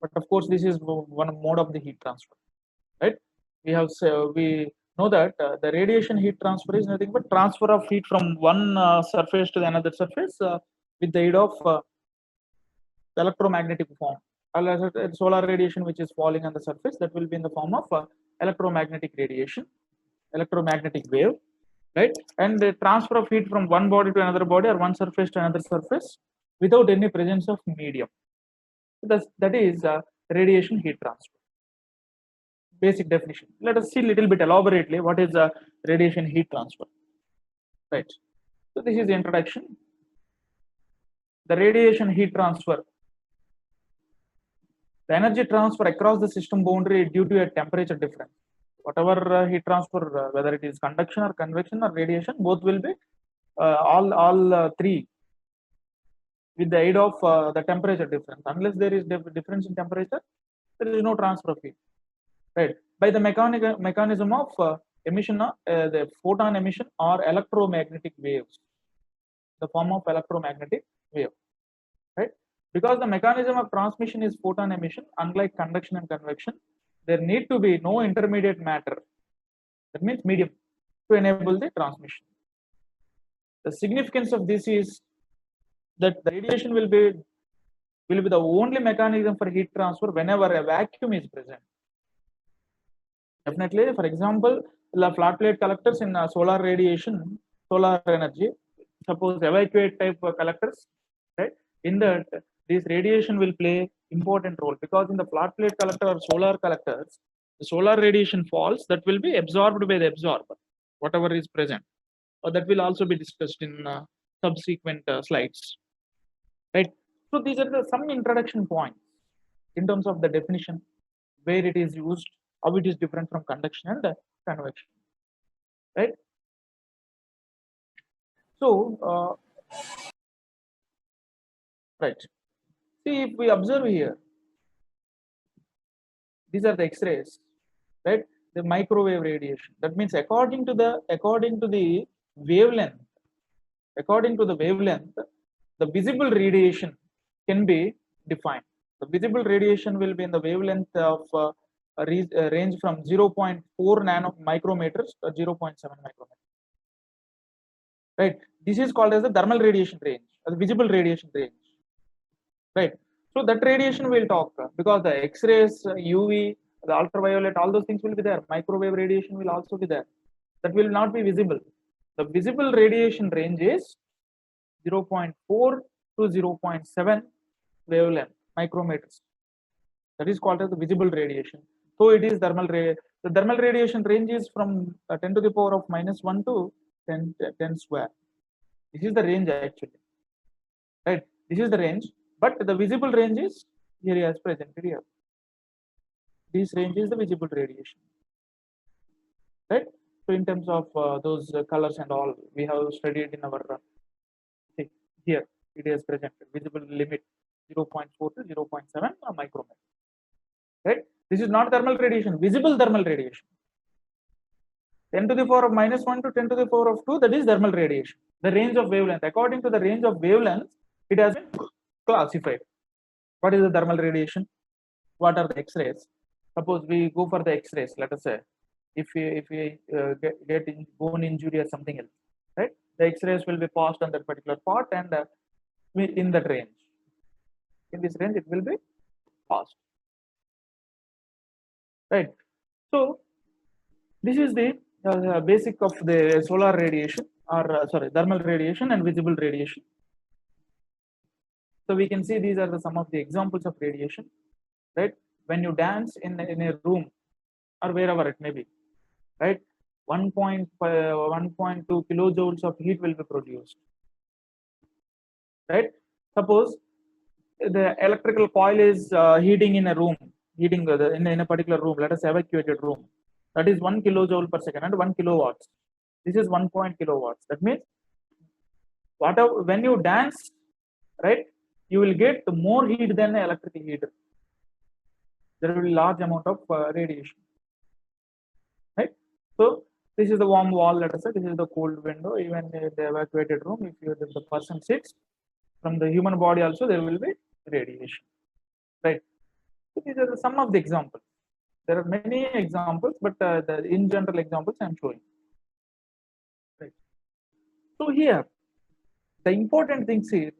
But of course, this is one mode of the heat transfer, right? We know that the radiation heat transfer is nothing but transfer of heat from one surface to the another surface with the aid of electromagnetic form. Solar radiation which is falling on the surface, that will be in the form of electromagnetic radiation, electromagnetic wave, right? And the transfer of heat from one body to another body or one surface to another surface without any presence of medium. That is radiation heat transfer. Basic definition. Let us see a little bit elaborately what is radiation heat transfer. Right. So this is the introduction. The radiation heat transfer. The energy transfer across the system boundary due to a temperature difference. Whatever heat transfer, whether it is conduction or convection or radiation, both will be all three with the aid of the temperature difference. Unless there is difference in temperature, there is no transfer of heat. Right, by the mechanism of emission of the photon emission or electromagnetic waves, the form of electromagnetic wave, right? Because the mechanism of transmission is photon emission, unlike conduction and convection, there need to be no intermediate matter, that means medium, to enable the transmission. The significance of this is that the radiation will be the only mechanism for heat transfer whenever a vacuum is present. Definitely, for example, the flat plate collectors in solar radiation, solar energy, suppose evacuate type collectors, right? In that, this radiation will play important role, because in the flat plate collector or solar collectors, the solar radiation falls, that will be absorbed by the absorber, whatever is present. That will also be discussed in subsequent slides, right? So these are some introduction points in terms of the definition, where it is used, how it is different from conduction and convection, right? So, right. See, if we observe here, these are the X-rays, right? The microwave radiation. That means according to the wavelength, the visible radiation can be defined. The visible radiation will be in the wavelength of a range from 0.4 micrometers to 0.7 micrometers. Right. This is called as the thermal radiation range, the visible radiation range. Right. So that radiation we'll talk, because the X-rays, UV, the ultraviolet, all those things will be there. Microwave radiation will also be there. That will not be visible. The visible radiation range is 0.4 to 0.7 wavelength micrometers. That is called as the visible radiation. So it is thermal the thermal radiation range is from 10 to the power of -1 to 10 square. This is the range actually, right? This is the range, but the visible range is here as presented here. This range is the visible radiation, right? So in terms of those colors and all, we have studied in our see, here it is presented, visible limit 0.4 to 0.7 micrometer, right? This is not thermal radiation, visible thermal radiation. 10 to the power of -1 to 10 to the power of 2, that is thermal radiation. The range of wavelength, according to the range of wavelength, it has been classified. What is the thermal radiation? What are the X-rays? Suppose we go for the X-rays, let us say, if we get bone injury or something else, right? The X-rays will be passed on that particular part, and in that range, in this range, it will be passed, right? So this is the basic of the solar radiation, or thermal radiation and visible radiation. So we can see these are some of the examples of radiation, right? When you dance in a room or wherever it may be, right? 1.2 kilojoules of heat will be produced, right? Suppose the electrical coil is heating in a room, in a particular room, let us evacuated room. That is 1 kilojoule per second and 1 kilowatts. This is 1 kilowatts. That means when you dance, right, you will get more heat than an electrical heater. There will be large amount of radiation, right? So this is the warm wall, let us say. This is the cold window. Even in the evacuated room, if the person sits, from the human body also there will be radiation, right? So these are some of the examples. There are many examples, but in general examples I am showing. Right. So here, the important things is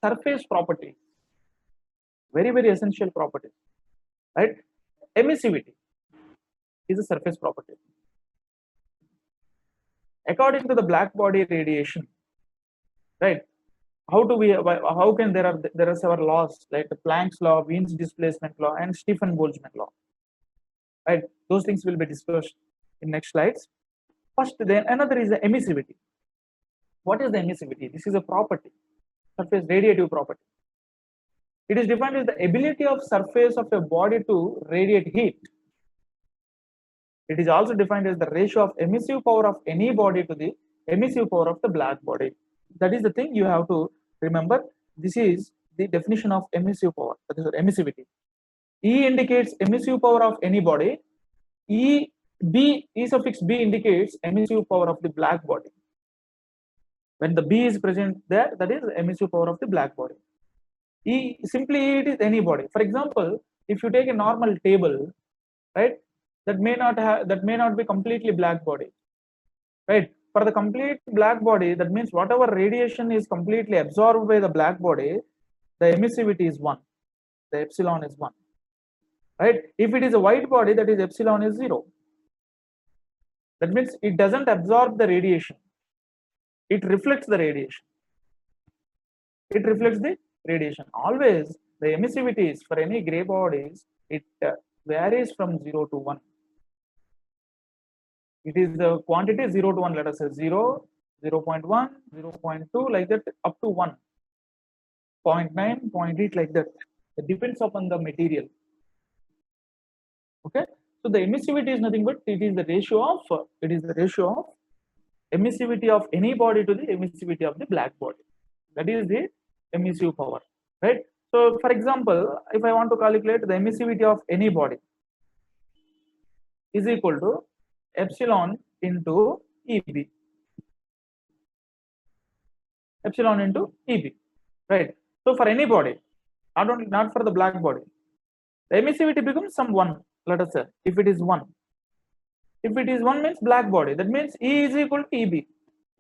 surface properties, very, very essential properties, right? Emissivity is a surface property. According to the black body radiation, right? How can there are several laws like the Planck's law, Wien's displacement law, and Stefan Boltzmann law, right? Those things will be discussed in next slides. First, then another is the emissivity. What is the emissivity? This is a property, surface radiative property. It is defined as the ability of surface of a body to radiate heat. It is also defined as the ratio of emissive power of any body to the emissive power of the black body. That is the thing you have to remember. This is the definition of emissive power, that is emissivity. E indicates emissive power of any body. E suffix B indicates emissive power of the black body. When the B is present there, that is emissive power of the black body. E simply it is any body. For example, if you take a normal table, right, that may not be completely black body, right? For the complete black body, that means whatever radiation is completely absorbed by the black body, the emissivity is 1, the epsilon is 1, right? If it is a white body, that is epsilon is 0. That means it doesn't absorb the radiation, it reflects the radiation. It reflects the radiation. Always the emissivities for any gray bodies, it varies from 0 to 1. It is the quantity 0 to 1, let us say 0, 0.1, 0.2, like that, up to 1, 0.9, 0.8, like that. It depends upon the material. Okay, so the emissivity is nothing but it is the ratio of emissivity of any body to the emissivity of the black body. That is the emissive power, right? So, for example, if I want to calculate the emissivity of any body is equal to epsilon into EB. Epsilon into EB, right? So for any body, not for the black body, the emissivity becomes some 1. Let us say if it is 1. If it is 1 means black body, that means E is equal to EB.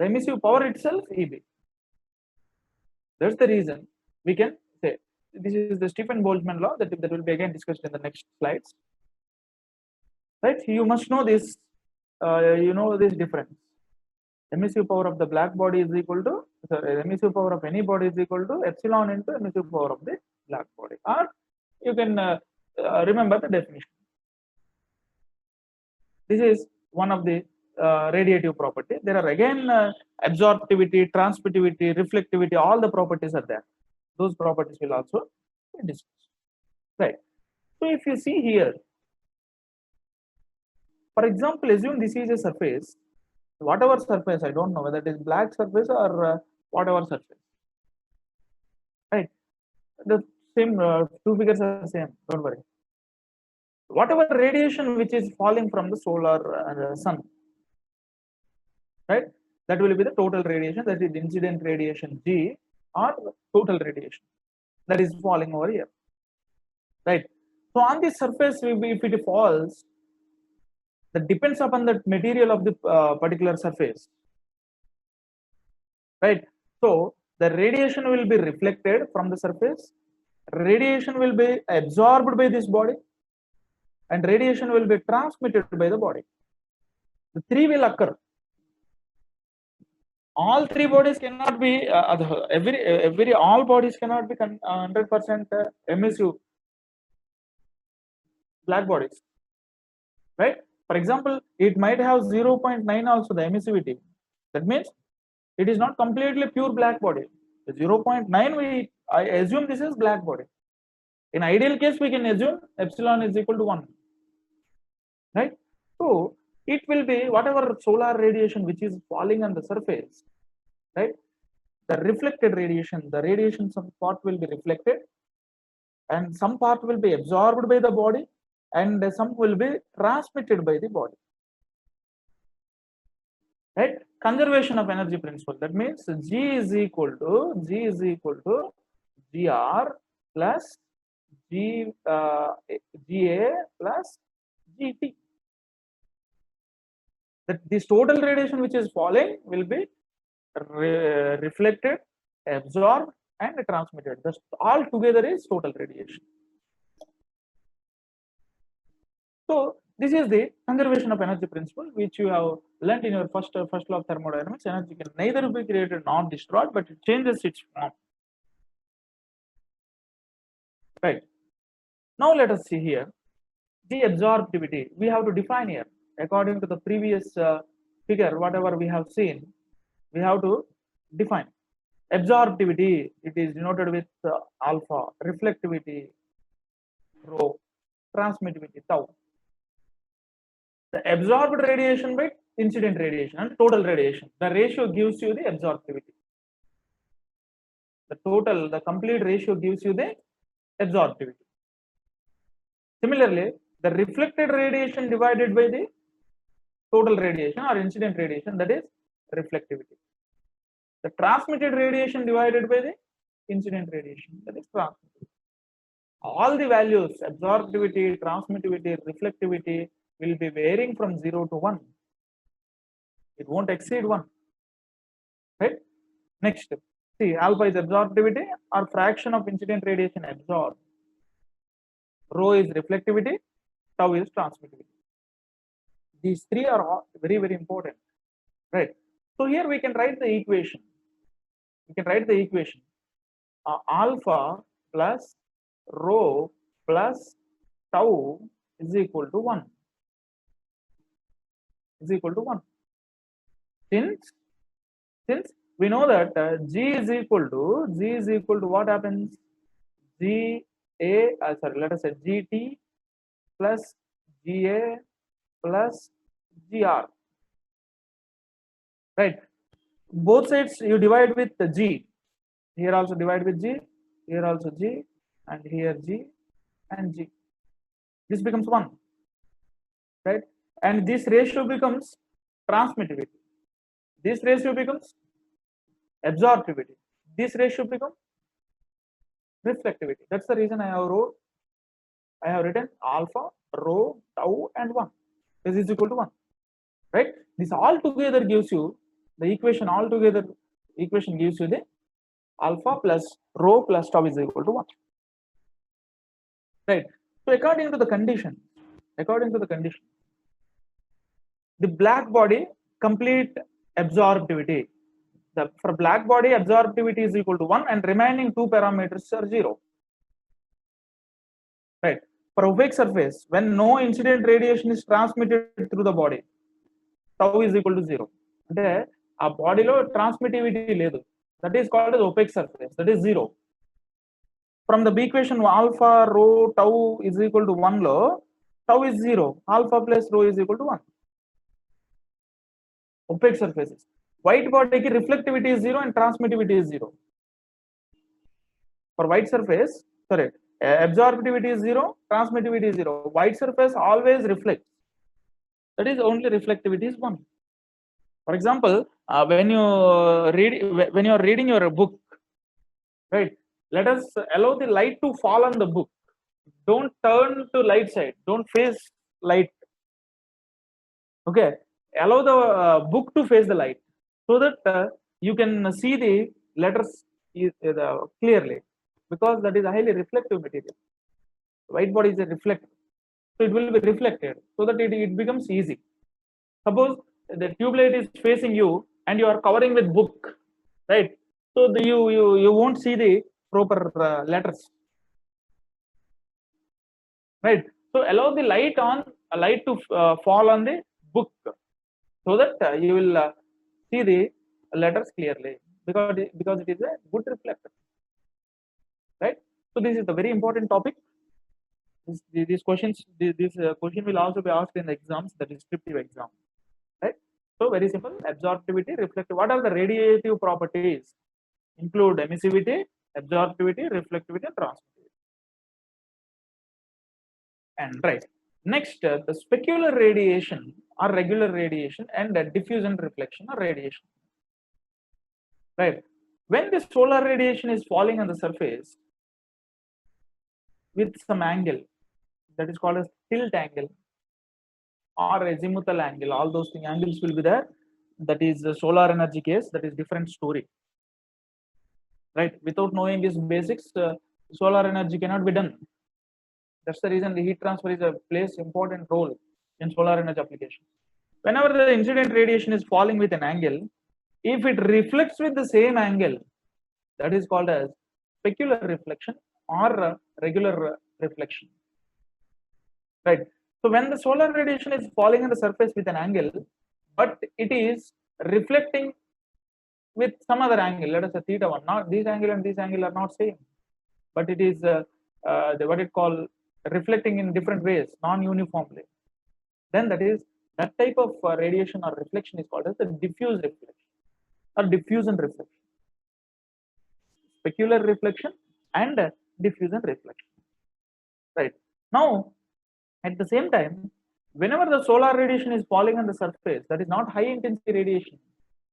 The emissive power itself EB. That's the reason we can say this is the Stefan Boltzmann law that will be again discussed in the next slides. Right? You must know this. You know this difference. Emissive power of the black body is equal to emissive power of any body is equal to epsilon into emissive power of the black body. Or you can remember the definition. This is one of the radiative property. There are again absorptivity, transmittivity, reflectivity, all the properties are there. Those properties will also be discussed. Right. So if you see here, for example, assume this is a surface, whatever surface, I don't know whether it is black surface or whatever surface. Right. The same two figures are same, don't worry. Whatever radiation which is falling from the solar sun, right, that will be the total radiation, that is incident radiation G or total radiation that is falling over here, right? So on this surface, if it falls, that depends upon the material of the particular surface, right? So the radiation will be reflected from the surface, radiation will be absorbed by this body, and radiation will be transmitted by the body. The three will occur. All three bodies cannot be all bodies cannot be 100% emissive black bodies, right? For example, it might have 0.9 also the emissivity. That means it is not completely pure black body. The 0.9 I assume this is black body. In ideal case, we can assume epsilon is equal to 1, right? So it will be whatever solar radiation which is falling on the surface, right? The reflected radiation, the radiation, some part will be reflected and some part will be absorbed by the body and some will be transmitted by the body, right? Conservation of energy principle, that means G is equal to GR plus G GA plus GT. That this total radiation which is falling will be reflected, absorbed, and transmitted. Thus, all together is total radiation. So this is the conservation of energy principle, which you have learnt in your first law of thermodynamics. Energy can neither be created nor destroyed, but it changes its form. Right. Now let us see here the absorptivity. We have to define here according to the previous figure. Whatever we have seen, we have to define. Absorptivity, it is denoted with alpha. Reflectivity, rho. Transmittivity, tau. The absorbed radiation by incident radiation and total radiation. The ratio gives you the absorptivity. The complete ratio gives you the absorptivity. Similarly, the reflected radiation divided by the total radiation or incident radiation, that is reflectivity. The transmitted radiation divided by the incident radiation, that is transmittivity. All the values, absorptivity, transmittivity, reflectivity, will be varying from 0 to 1. It won't exceed 1. Right? Next, see, alpha is absorptivity or fraction of incident radiation absorbed. Rho is reflectivity, tau is transmittivity. These three are all very, very important. Right? So here we can write the equation. Alpha plus rho plus tau is equal to 1. Since we know that G is equal to what happens? Let us say GT plus GA plus GR. Right? Both sides you divide with the G. Here also divide with G, here also G, and here G and G. This becomes 1. Right? And this ratio becomes transmittivity. This ratio becomes absorptivity. This ratio becomes reflectivity. That's the reason I have written alpha, rho, tau, and 1. This is equal to 1. Right? This all together gives you the equation. Equation gives you the alpha plus rho plus tau is equal to 1. Right? So according to the condition, the black body complete absorptivity. For black body, absorptivity is equal to 1 and remaining 2 parameters are 0. Right? For opaque surface, when no incident radiation is transmitted through the body, tau is equal to 0. Ante a body lo transmittivity ledu. That is called as opaque surface. That is 0. From the B equation, alpha, rho, tau is equal to 1 lo, tau is 0. Alpha plus rho is equal to 1. Opaque surfaces. White body ki reflectivity is 0 and transmittivity is 0. For white surface, absorptivity is 0, transmittivity is 0. White surface always reflects. That is only reflectivity is 1. For example, when you are reading your book, right? Let us allow the light to fall on the book. Don't turn to light side. Don't face light. Okay. Allow the book to face the light so that you can see the letters clearly, because that is a highly reflective material. White body is a reflector, so it will be reflected so that it becomes easy. Suppose the tube light is facing you and you are covering with book, right? So you won't see the proper letters, right? So allow the light to fall on the book so that you will see the letters clearly, because it is a good reflector, right? So this is a very important topic. This question will also be asked in the exams, the descriptive exam, right? So very simple: absorptivity, reflective. What are the radiative properties? Include emissivity, absorptivity, reflectivity, and transmittivity. And right, next, the specular radiation or regular radiation, and diffusion reflection or radiation. Right, when the solar radiation is falling on the surface, with some angle that is called as tilt angle or azimuthal angle. All those thing angles will be there. That is the solar energy case. That is different story, right? Without knowing these basics, solar energy cannot be done. That's the reason the heat transfer is a plays important role in solar energy application. Whenever the incident radiation is falling with an angle, if it reflects with the same angle, that is called as specular reflection or regular reflection, right? So when the solar radiation is falling on the surface with an angle, but it is reflecting with some other angle, let us say theta 1, not this angle and this angle are not same, but it is what it call reflecting in different ways, non-uniformly, then that type of radiation or reflection is called as the diffuse reflection or diffusion reflection. Specular reflection and diffusion reflection, right? Now, at the same time, whenever the solar radiation is falling on the surface, that is not high intensity radiation,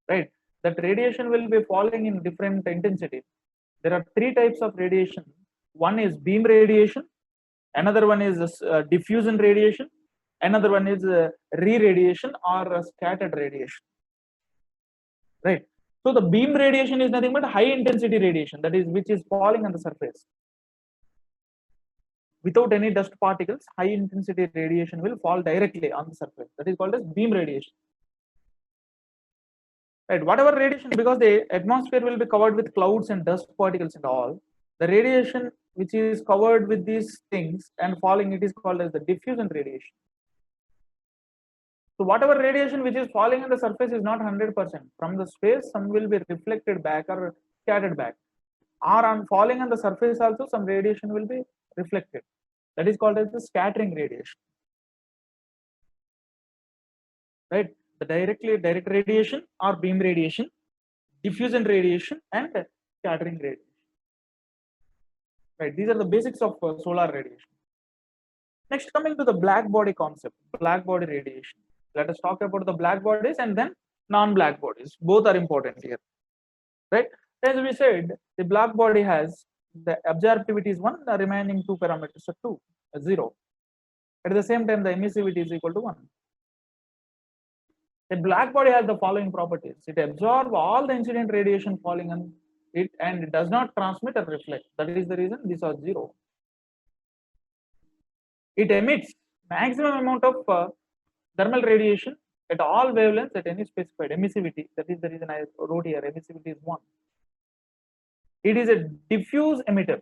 right? That radiation will be falling in different intensities. There are three types of radiation. One is beam radiation, another one is diffusion radiation, another one is re-radiation or scattered radiation, right? So the beam radiation is nothing but high intensity radiation, that is which is falling on the surface. Without any dust particles, high intensity radiation will fall directly on the surface. That is called as beam radiation. Right, whatever radiation, because the atmosphere will be covered with clouds and dust particles and all, the radiation which is covered with these things and falling, it is called as the diffusion radiation. So whatever radiation which is falling on the surface is not 100%. From the space, some will be reflected back or scattered back. Or on falling on the surface also, some radiation will be reflected. That is called as the scattering radiation. Right? The direct radiation or beam radiation, diffusion radiation, and scattering radiation. Right? These are the basics of solar radiation. Next, coming to the black body concept, black body radiation. Let us talk about the black bodies and then non-black bodies. Both are important here, right? As we said, the black body has the absorptivity is 1, the remaining two parameters are 2, 0. At the same time, the emissivity is equal to 1. A black body has the following properties. It absorbs all the incident radiation falling on it and it does not transmit or reflect. That is the reason these are 0. It emits maximum amount of thermal radiation at all wavelengths at any specified emissivity. That is the reason I wrote here emissivity is 1. It is a diffuse emitter,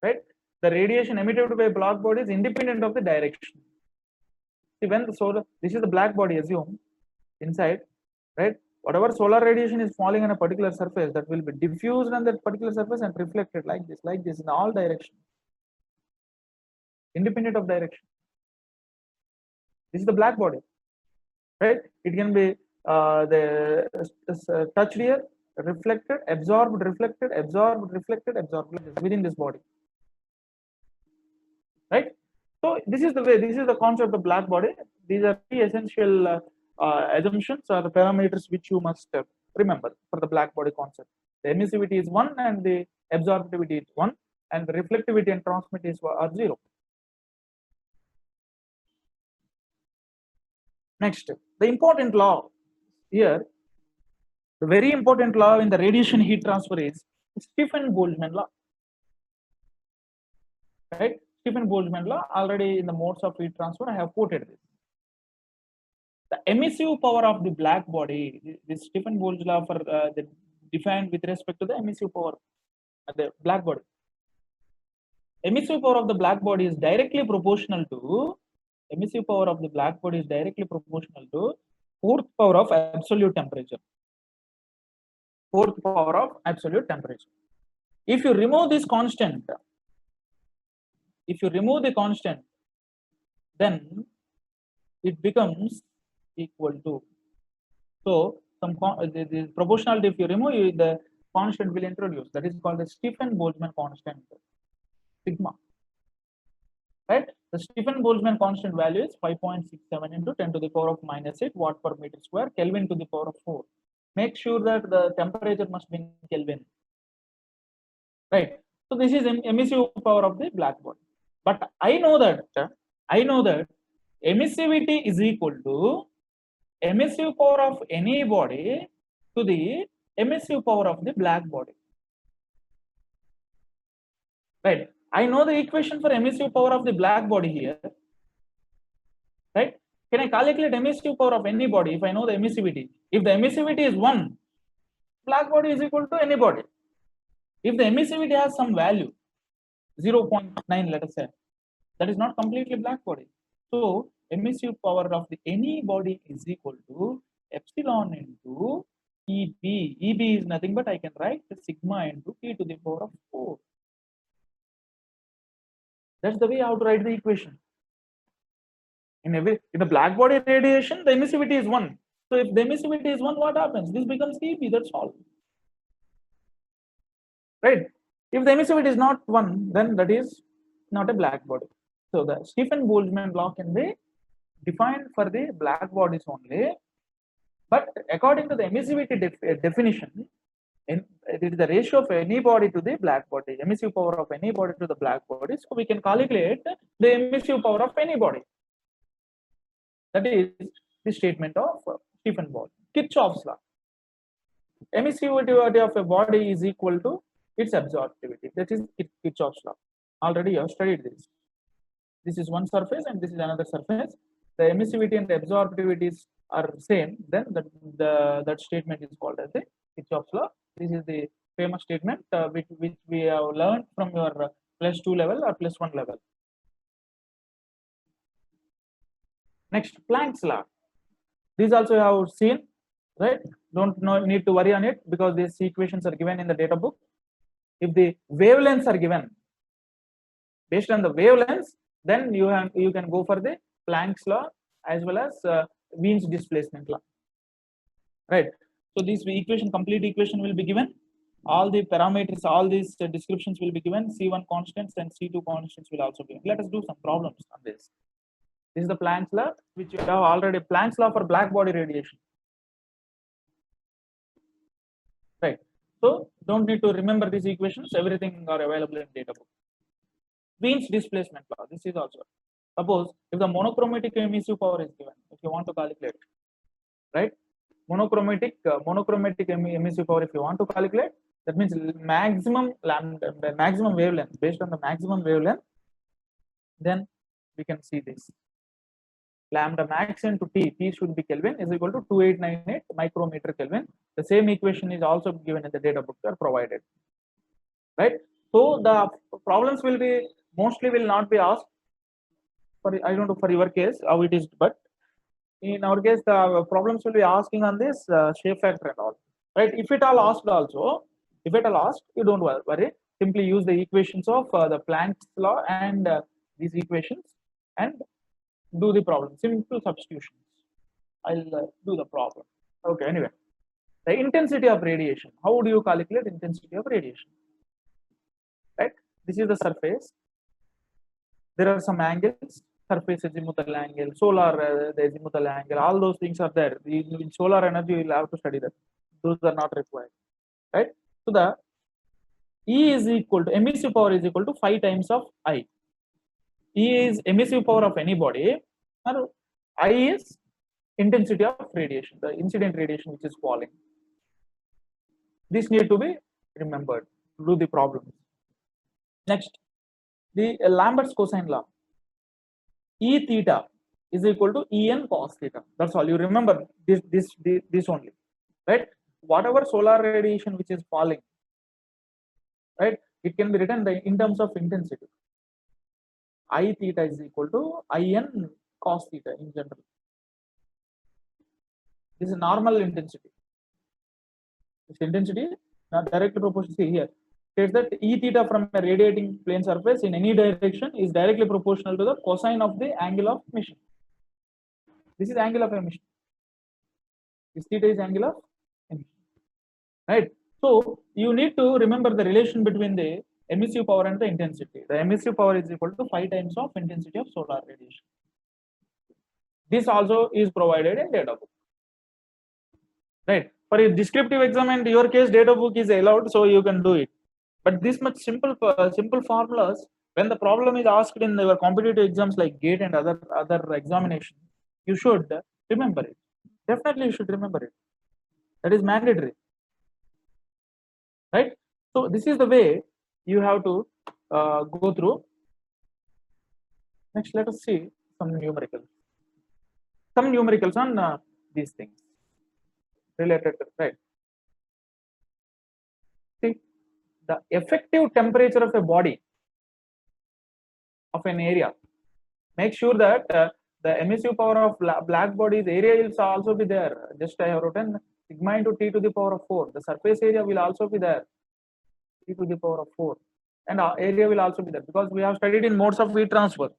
right? The radiation emitted by black body is independent of the direction. See, when the solar, this is the black body, assume inside, right? Whatever solar radiation is falling on a particular surface, that will be diffused on that particular surface and reflected like this in all directions, independent of direction. This is the black body, right? It can be touched here, reflected, absorbed, reflected, absorbed, reflected, absorbed within this body, right? So this is the way, this is the concept of black body. These are three essential assumptions or parameters which you must remember for the black body concept. The emissivity is 1 and the absorptivity is 1 and the reflectivity and transmittivity are 0. Next, the important law here, the very important law in the radiation heat transfer is Stefan-Boltzmann law, right? Stefan-Boltzmann law, already in the modes of heat transfer, I have quoted this. The emissive power of the black body, this Stefan-Boltzmann law for the defined with respect to the emissive power of the black body. Emissive power of the black body is directly proportional to emissive power of the black body is directly proportional to fourth power of absolute temperature. Fourth power of absolute temperature. If you remove this constant, then it becomes equal to. So some the proportionality, if you remove the constant will introduce. That is called the Stefan-Boltzmann constant, sigma. Right? The Stefan-Boltzmann constant value is 5.67 into 10 to the power of minus 8 watt per meter square, Kelvin to the power of 4. Make sure that the temperature must be in Kelvin. Right? So this is emissive power of the black body. But I know that emissivity is equal to emissive power of any body to the emissive power of the black body. Right? I know the equation for emissive power of the black body here. Right? Can I calculate emissive power of any body if I know the emissivity? If the emissivity is 1, black body is equal to any body. If the emissivity has some value, 0.9, let us say, that is not completely black body. So emissive power of the any body is equal to epsilon into EB. EB is nothing but I can write the sigma into T to the power of 4. That's the way how to write the equation. In the black body radiation, the emissivity is 1. So if the emissivity is 1, what happens? This becomes EB, that's all. Right? If the emissivity is not 1, then that is not a black body. So the Stefan-Boltzmann law can be defined for the black bodies only, but according to the emissivity definition, it is the ratio of any body to the black body, emissive power of any body to the black body. So we can calculate the emissive power of any body. That is the statement of Stefan-Boltzmann. Kirchhoff's law. Emissivity of a body is equal to its absorptivity. That is Kirchhoff's law. Already you have studied this. This is one surface and this is another surface. The emissivity and the absorptivities are same. Then that statement is called as the Kirchhoff's law. This is the famous statement which we have learned from your +2 level or +1 level. Next, Planck's law. These also you have seen, right? Don't need to worry on it because these equations are given in the data book. If the wavelengths are given, based on the wavelengths, then you can go for the Planck's law as well as Wien's displacement law. Right? So this complete equation will be given. All the parameters, all these descriptions will be given. C1 constants and C2 constants will also be given. Let us do some problems on this. This is the Planck's law, which you have already. Planck's law for black body radiation. Right. So don't need to remember these equations. Everything are available in data book. Wien's displacement law. This is also. Suppose if the monochromatic emissive power is given, if you want to calculate, right? Monochromatic emissive power, if you want to calculate, that means maximum wavelength. Based on the maximum wavelength, then we can see this. Lambda max into T should be Kelvin, is equal to 2898 micrometer Kelvin. The same equation is also given in the data book, are provided. Right? So the problems will be mostly will not be asked. I don't know for your case how it is, but in our case the problems will be asking on this shape factor and all. Right? If it all asked also, you don't worry. Simply use the equations of the Planck's law and these equations and do the problem. Simple substitutions. I'll do the problem. Okay. Anyway, the intensity of radiation. How do you calculate intensity of radiation? Right. This is the surface. There are some angles. Surface azimuthal angle, solar the azimuthal angle. All those things are there. In solar energy, you will have to study that. Those are not required. Right. So the E is equal to emissive power is equal to 5 times of I. E is emissive power of any body, and I is intensity of radiation, the incident radiation which is falling. This need to be remembered to do the problem. Next, the Lambert's cosine law. E theta is equal to En cos theta. That's all. You remember this only, right? Whatever solar radiation which is falling, right? It can be written in terms of intensity. I theta is equal to In cos theta in general. This is normal intensity. This intensity not directly proportional. See here, states that E theta from a radiating plane surface in any direction is directly proportional to the cosine of the angle of emission. This is angle of emission. This theta is angle of emission. Right. So you need to remember the relation between the emissive power and the intensity. The emissive power is equal to 5 times of intensity of solar radiation. This also is provided in data book. Right. For a descriptive exam and your case, data book is allowed, so you can do it. But this much simple formulas, when the problem is asked in your competitive exams like GATE and other examinations, you should remember it. Definitely, you should remember it. That is mandatory, right? So this is the way you have to go through. Next, let us see some numericals. Some numericals on these things related to, right? See, the effective temperature of a body of an area. Make sure that the emissive power of black body's area will also be there. Just I have written sigma into T to the power of 4. The surface area will also be there, T to the power of 4. And area will also be there because we have studied in modes of heat transfer,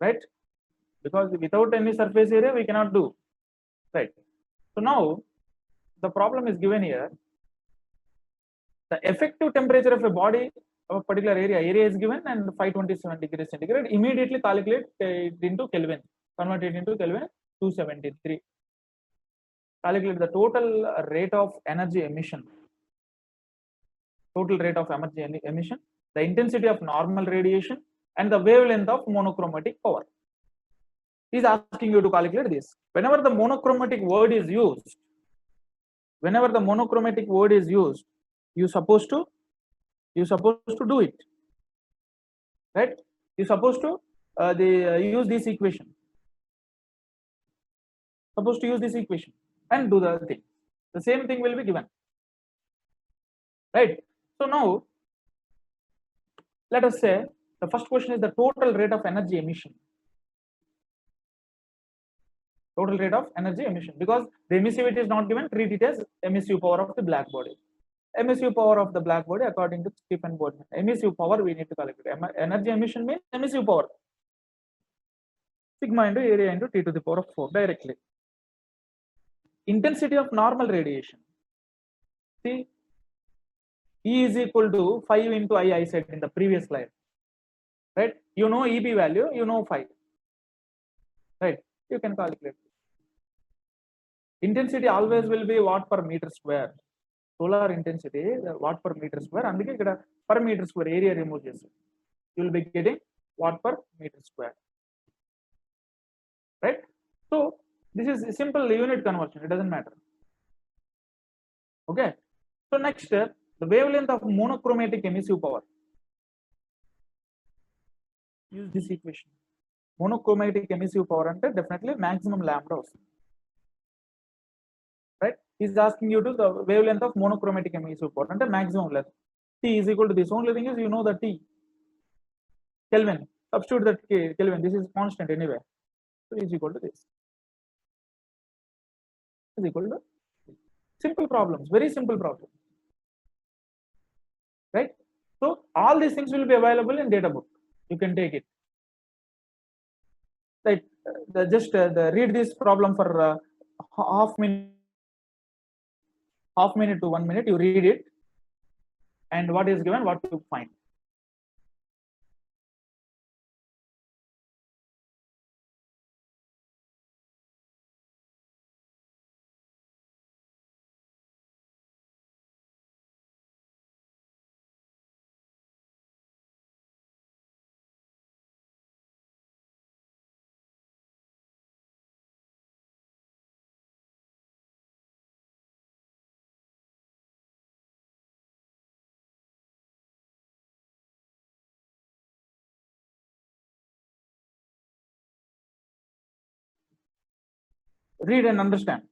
right? Because without any surface area, we cannot do, right? So now the problem is given here. The effective temperature of a body of a particular area is given and 527 degrees centigrade. Immediately calculate it into Kelvin, convert it into Kelvin 273. Calculate the total rate of energy emission. Total rate of energy emission, the intensity of normal radiation, and the wavelength of monochromatic power. He is asking you to calculate this. Whenever the monochromatic word is used, you're supposed to do it, right? You're supposed to use this equation. Supposed to use this equation and do the thing. The same thing will be given, right? So now, let us say the first question is the total rate of energy emission. Total rate of energy emission, because the emissivity is not given, treat it as emissive power of the black body. Emissive power of the black body according to Stephen Boltzmann. Emissive power we need to calculate. Energy emission means emissive power. Sigma into area into T to the power of 4 directly. Intensity of normal radiation. See, E is equal to 5 into I said in the previous slide. Right? You know EB value, you know 5. Right? You can calculate. Intensity always will be watt per meter square. Solar intensity, watt per meter square. And per meter square area remove this. You will be getting watt per meter square. Right? So this is a simple unit conversion. It doesn't matter. Okay. So next, the wavelength of monochromatic emissive power. Use this equation. Monochromatic emissive power and definitely maximum lambda. Right? He's asking you to the wavelength of monochromatic emissive power and maximum length. T is equal to this. Only thing is you know the T. Kelvin. Substitute that K, Kelvin. This is constant anyway. So is equal to this. Is equal to simple problems. Very simple problems. Right? So all these things will be available in data book. You can take it. Right? Read this problem for half minute to 1 minute. You read it, and what is given, what you find. Read and understand.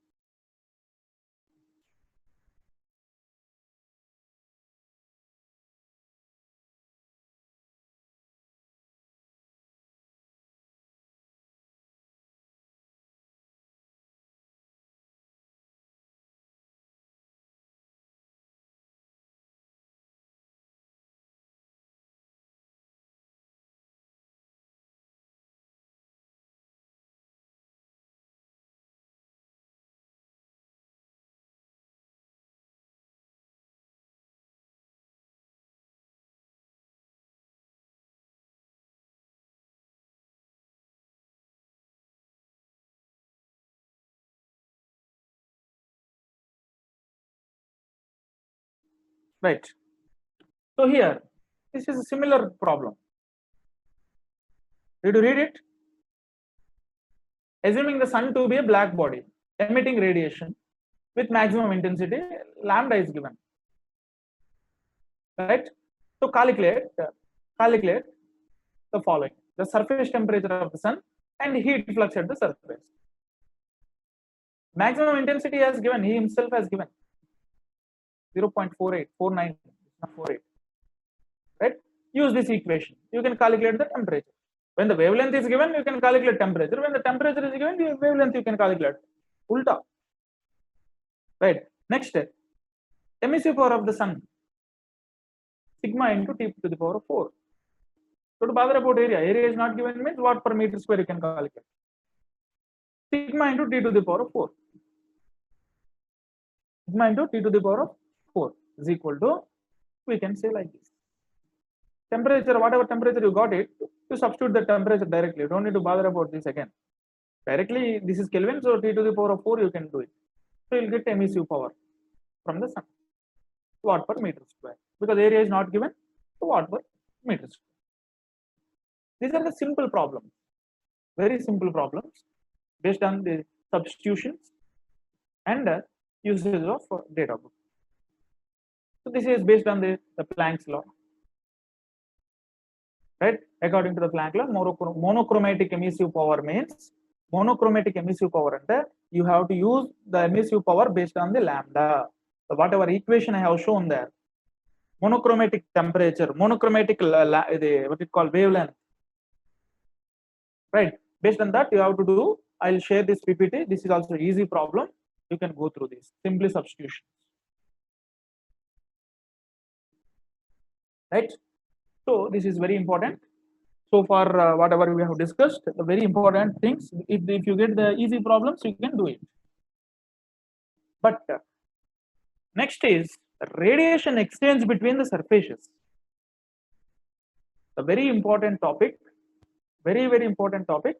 Right. So here, this is a similar problem. Did you read it? Assuming the sun to be a black body emitting radiation with maximum intensity, lambda is given, right? So calculate the following: the surface temperature of the sun and heat flux at the surface. Maximum intensity has given, he himself has given 0.48, 49, not 48, right? Use this equation. You can calculate the temperature. When the wavelength is given, you can calculate temperature. When the temperature is given, the wavelength you can calculate. Ulta. Right. Next, emissive power of the sun, sigma into T to the power of 4. So to bother about area, area is not given, means watt per meter square you can calculate. Sigma into T to the power of 4. Sigma into T to the power of 4 is equal to, we can say like this. Temperature, whatever temperature you got it, you substitute the temperature directly. You don't need to bother about this again. Directly, this is Kelvin, so T to the power of 4 you can do it. So you'll get emissive power from the sun, watt per meter square, because area is not given, so watt per meter square. These are the simple problems, very simple problems based on the substitutions and usage of data book. So this is based on the Planck's law, right? According to the Planck law, monochromatic emissive power means monochromatic emissive power, and you have to use the emissive power based on the lambda. So whatever equation I have shown there, monochromatic temperature, monochromatic what it called wavelength, right? Based on that, you have to do. I'll share this PPT. This is also easy problem. You can go through this. Simply substitution, right? So this is very important. So far, whatever we have discussed, the very important things. If you get the easy problems, you can do it. But next is radiation exchange between the surfaces. A very important topic, very important topic,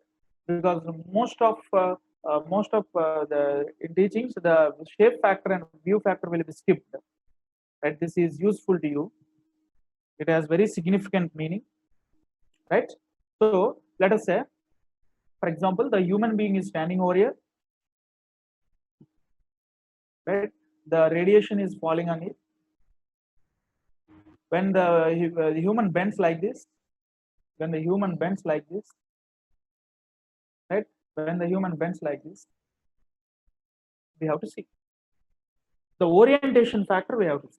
because most of the teachings, the shape factor and view factor will be skipped. Right? This is useful to you. It has very significant meaning, right? So let us say, for example, the human being is standing over here, right? The radiation is falling on it. When the human bends like this, when the human bends like this, right? When the human bends like this, we have to see the orientation factor. We have to see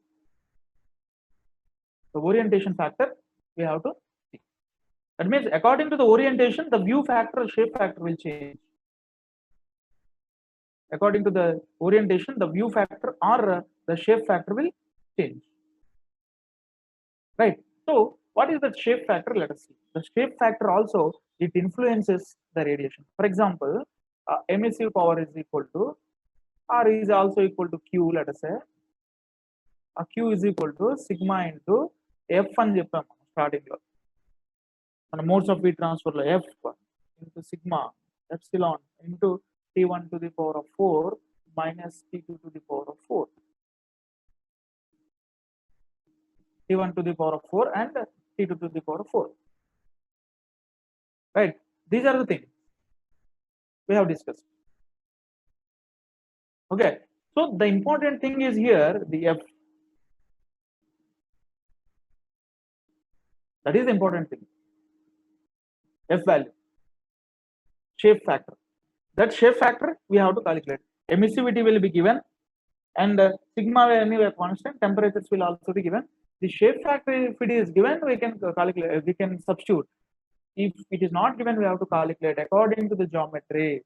the orientation factor. We have to see. That means according to the orientation, the view factor, shape factor will change. According to the orientation, the view factor or the shape factor will change. Right. So what is the shape factor? Let us see. The shape factor also, it influences the radiation. For example, emissive power is equal to, or is also equal to Q, let us say. Q is equal to sigma into F and starting on modes of heat transfer, F into sigma epsilon into T1 to the power of 4 minus T2 to the power of 4. T1 to the power of 4 and T2 to the power of 4. Right. These are the things we have discussed. Okay. So the important thing is here the F. That is the important thing. F value. Shape factor. That shape factor we have to calculate. Emissivity will be given, and sigma anyway constant. Temperatures will also be given. The shape factor, if it is given, we can calculate. We can substitute. If it is not given, we have to calculate according to the geometry.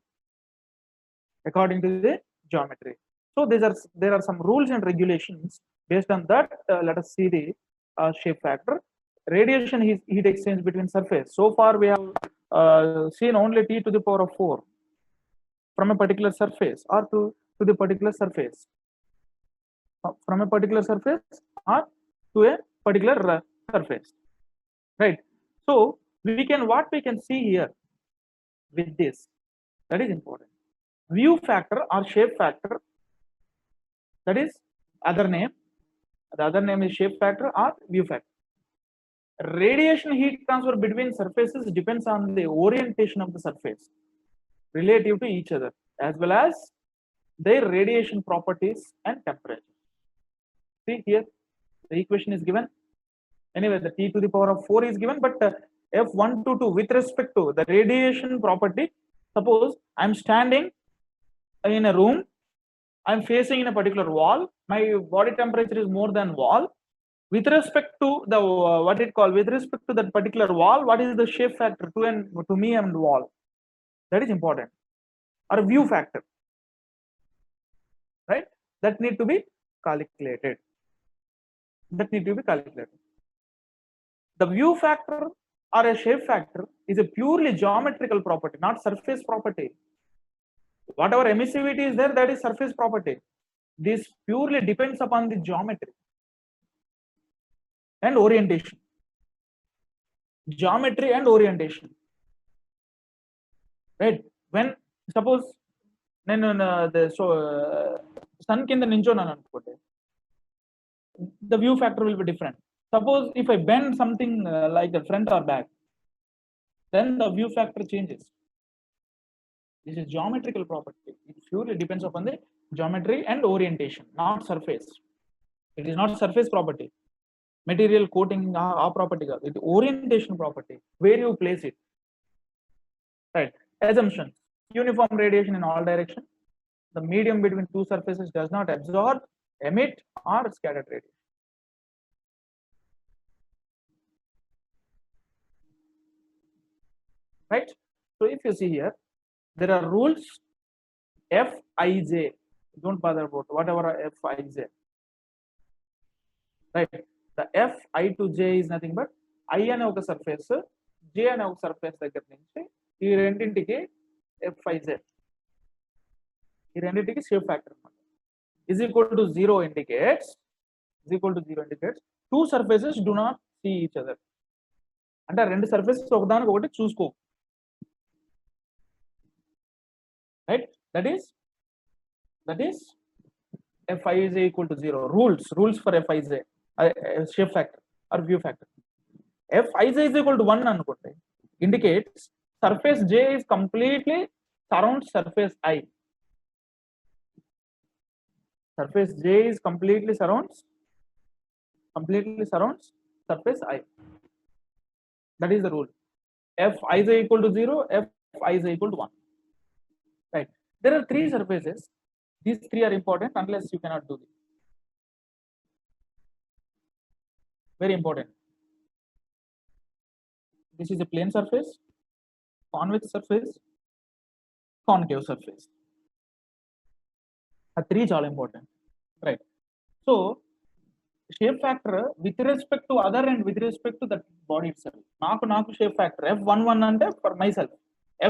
According to the geometry. So there are some rules and regulations. Based on that, let us see the shape factor. Radiation heat exchange between surface. So far we have seen only T to the power of 4 from a particular surface or to the particular surface. From a particular surface or to a particular surface. Right. So what we can see here with this, that is important. View factor or shape factor, that is other name. The other name is shape factor or view factor. Radiation heat transfer between surfaces depends on the orientation of the surface relative to each other, as well as their radiation properties and temperature. See here, the equation is given. Anyway, the t to the power of 4 is given, but F122 with respect to the radiation property. Suppose I'm standing in a room, I'm facing in a particular wall, my body temperature is more than wall. With respect to the with respect to that particular wall, what is the shape factor to me and wall? That is important. Or view factor, right? That need to be calculated. The view factor or a shape factor is a purely geometrical property, not surface property. Whatever emissivity is there, that is surface property. This purely depends upon the geometry and orientation. Geometry and orientation, right? When suppose sun కింద నించోనాను అనుకోండి, the view factor will be different. Suppose if I bend something like the front or back, then the view factor changes. This is geometrical property. It purely depends upon the geometry and orientation, not surface. It is not surface property. Material coating property, it orientation property, where you place it, right? Assumption: uniform radiation in all directions. The medium between two surfaces does not absorb, emit, or scatter radiation. Right? So if you see here, there are rules Fij. Don't bother about whatever Fij. Right? The Fi to J is nothing but I అనే ఒక surface, J అనే ఒక surface దగ్గర నుంచి ఈ రెండింటికి Fij, ఈ రెండింటికి షేప్ ఫ్యాక్టర్ అన్నమాట. is equal to 0 indicates two surfaces do not see each other. అంటే రెండు సర్ఫేసెస్ ఒకదానికి ఒకటి చూసుకో, right? That is Fi is equal to 0. Rules for Fij, shape factor or view factor. Fij is equal to 1 అనుకోండి, indicates surface J is completely surrounds surface I. Surface J is completely surrounds surface I. That is the rule. Fij equal to 0, Fij equal to 1. Right? There are three surfaces. These three are important unless you cannot do this. Very important. This is a plane surface, convex surface, concave surface. Three is all important, right? So shape factor with respect to other and with respect to the body itself. Naaku shape factor F11 ante for myself,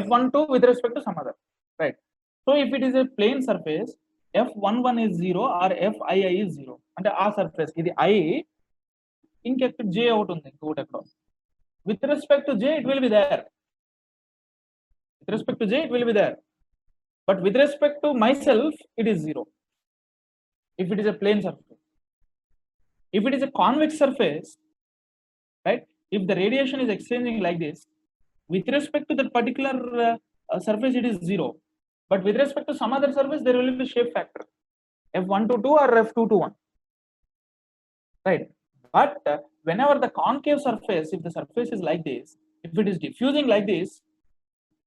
F12 with respect to some other, right? So if it is a plane surface, F11 is 0 or Fii is 0. అంటే ఆ surface ఇది I, ఇంకెక్కడ J out ఉంది, ఇంకోటి ఎక్కడ. With respect to J it will be there. But with respect to myself it is 0 if it is a plane surface. If it is a convex surface, right, if the radiation is exchanging like this, with respect to that particular surface it is 0, but with respect to some other surface there will be shape factor F122 or F221, right? But whenever the concave surface, if the surface is like this, if it is diffusing like this,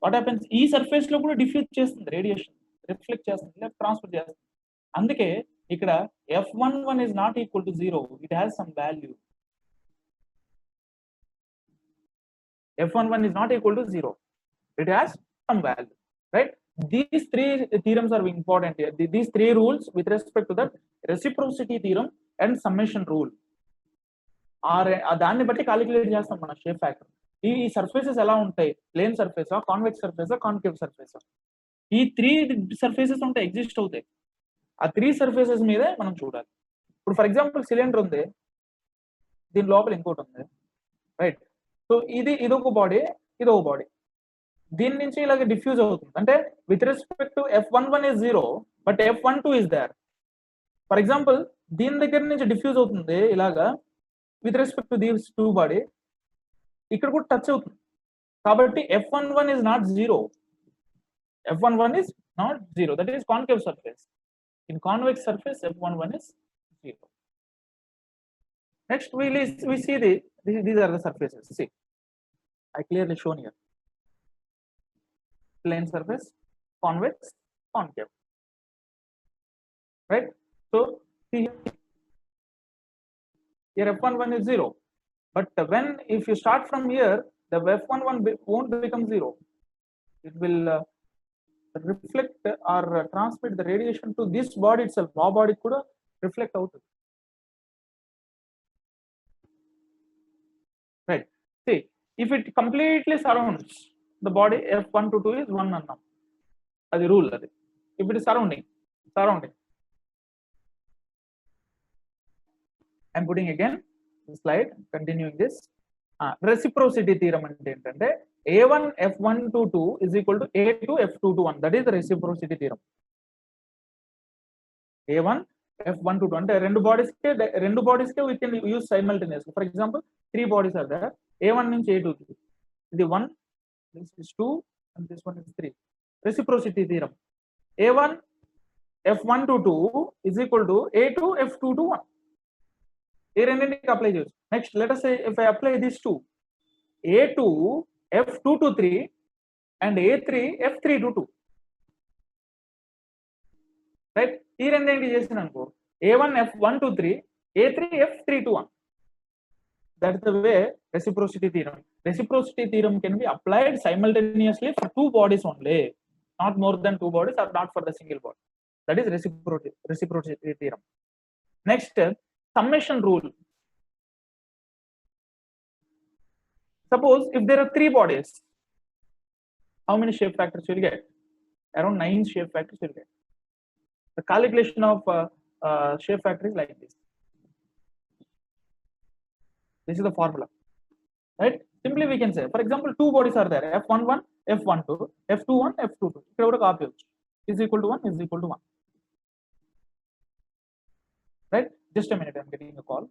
what happens? ఈ surface లో కూడా diffuse చేస్తుంది, radiation reflect చేస్తుంది, లేదా transfer చేస్తుంది. అందుకే ఇక్కడ F11 is not equal to 0, it has some value. F11 is not equal to 0, it has some value, right? These three theorems are important here. These three rules with respect to the reciprocity theorem and summation rule దాన్ని బట్టి calculate చేస్తాం మన shape factor. ఈ surfaces ఎలా ఉంటాయి, plane సర్ఫేసా, convex సర్ఫేసా, concave సర్ఫేసా, ఈ three surfaces ఉంటాయి, exist అవుతాయి. ఆ త్రీ సర్ఫేసెస్ మీదే మనం చూడాలి. ఇప్పుడు ఫర్ ఎగ్జాంపుల్ సిలిండర్ ఉంది, దీని లోపల ఇంకోటి ఉంది, రైట్? సో ఇది ఒక బాడీ, ఇది ఒక బాడీ, దీని నుంచి ఇలాగ డిఫ్యూజ్ అవుతుంది. అంటే with respect to F11 is 0 but F12 is there. For example దీని దగ్గర నుంచి డిఫ్యూజ్ అవుతుంది ఇలాగా with respect to these two body, ఇక్కడ కూడా టచ్ అవుతుంది కాబట్టి F11 is not 0. F11 is not 0, that is concave surface. In convex surface F11 is 0. Next we see these are the surfaces. See, I clearly shown here: plane surface, convex, concave, right? So see here F11 is 0, but when if you start from here, the F11 won't become 0. It will reflect or transmit the radiation to this body itself. Raw body kuda reflect outundi, right? See, if it completely surrounds the body, F1 to 2 is 1 annam, adi rule adi. If it is surrounding, I'm putting again the slide, continuing this. Reciprocity theorem ante entante A1 F1 to 2 is equal to A2 F2 to 1. That is the reciprocity theorem. A1 F1 to 2 అంటే రెండు bodies K we can use simultaneously. For example, 3 bodies are there, A1 నుంచి A2 కి, ఇది 1, this is 2 and this one is 3. Reciprocity theorem, A1 F1 to 2 is equal to A2 F2 to 1. ఈ రెండింటికి apply చేయొచ్చు. Next let us say if I apply these two, A2 F2 to 3 and A3 F3 to 2, right? ఈ రెండింటి చేసిన అనుకో A1 F1 to 3, A3 F3 to 1. That is the way reciprocity theorem can be applied simultaneously for two bodies only, not more than two bodies or not for the single body. That is reciprocity theorem. Next, summation rule. Suppose if there are 3 bodies, how many shape factors will get? Around 9 shape factors will get. The calculation of shape factor is like this. This is the formula, right? Simply we can say, for example, 2 bodies are there, F11, F12, F21, F22. ఇక్కడ కూడా copy వచ్చు, is equal to 1, is equal to 1, right? Just a minute, I'm getting a call.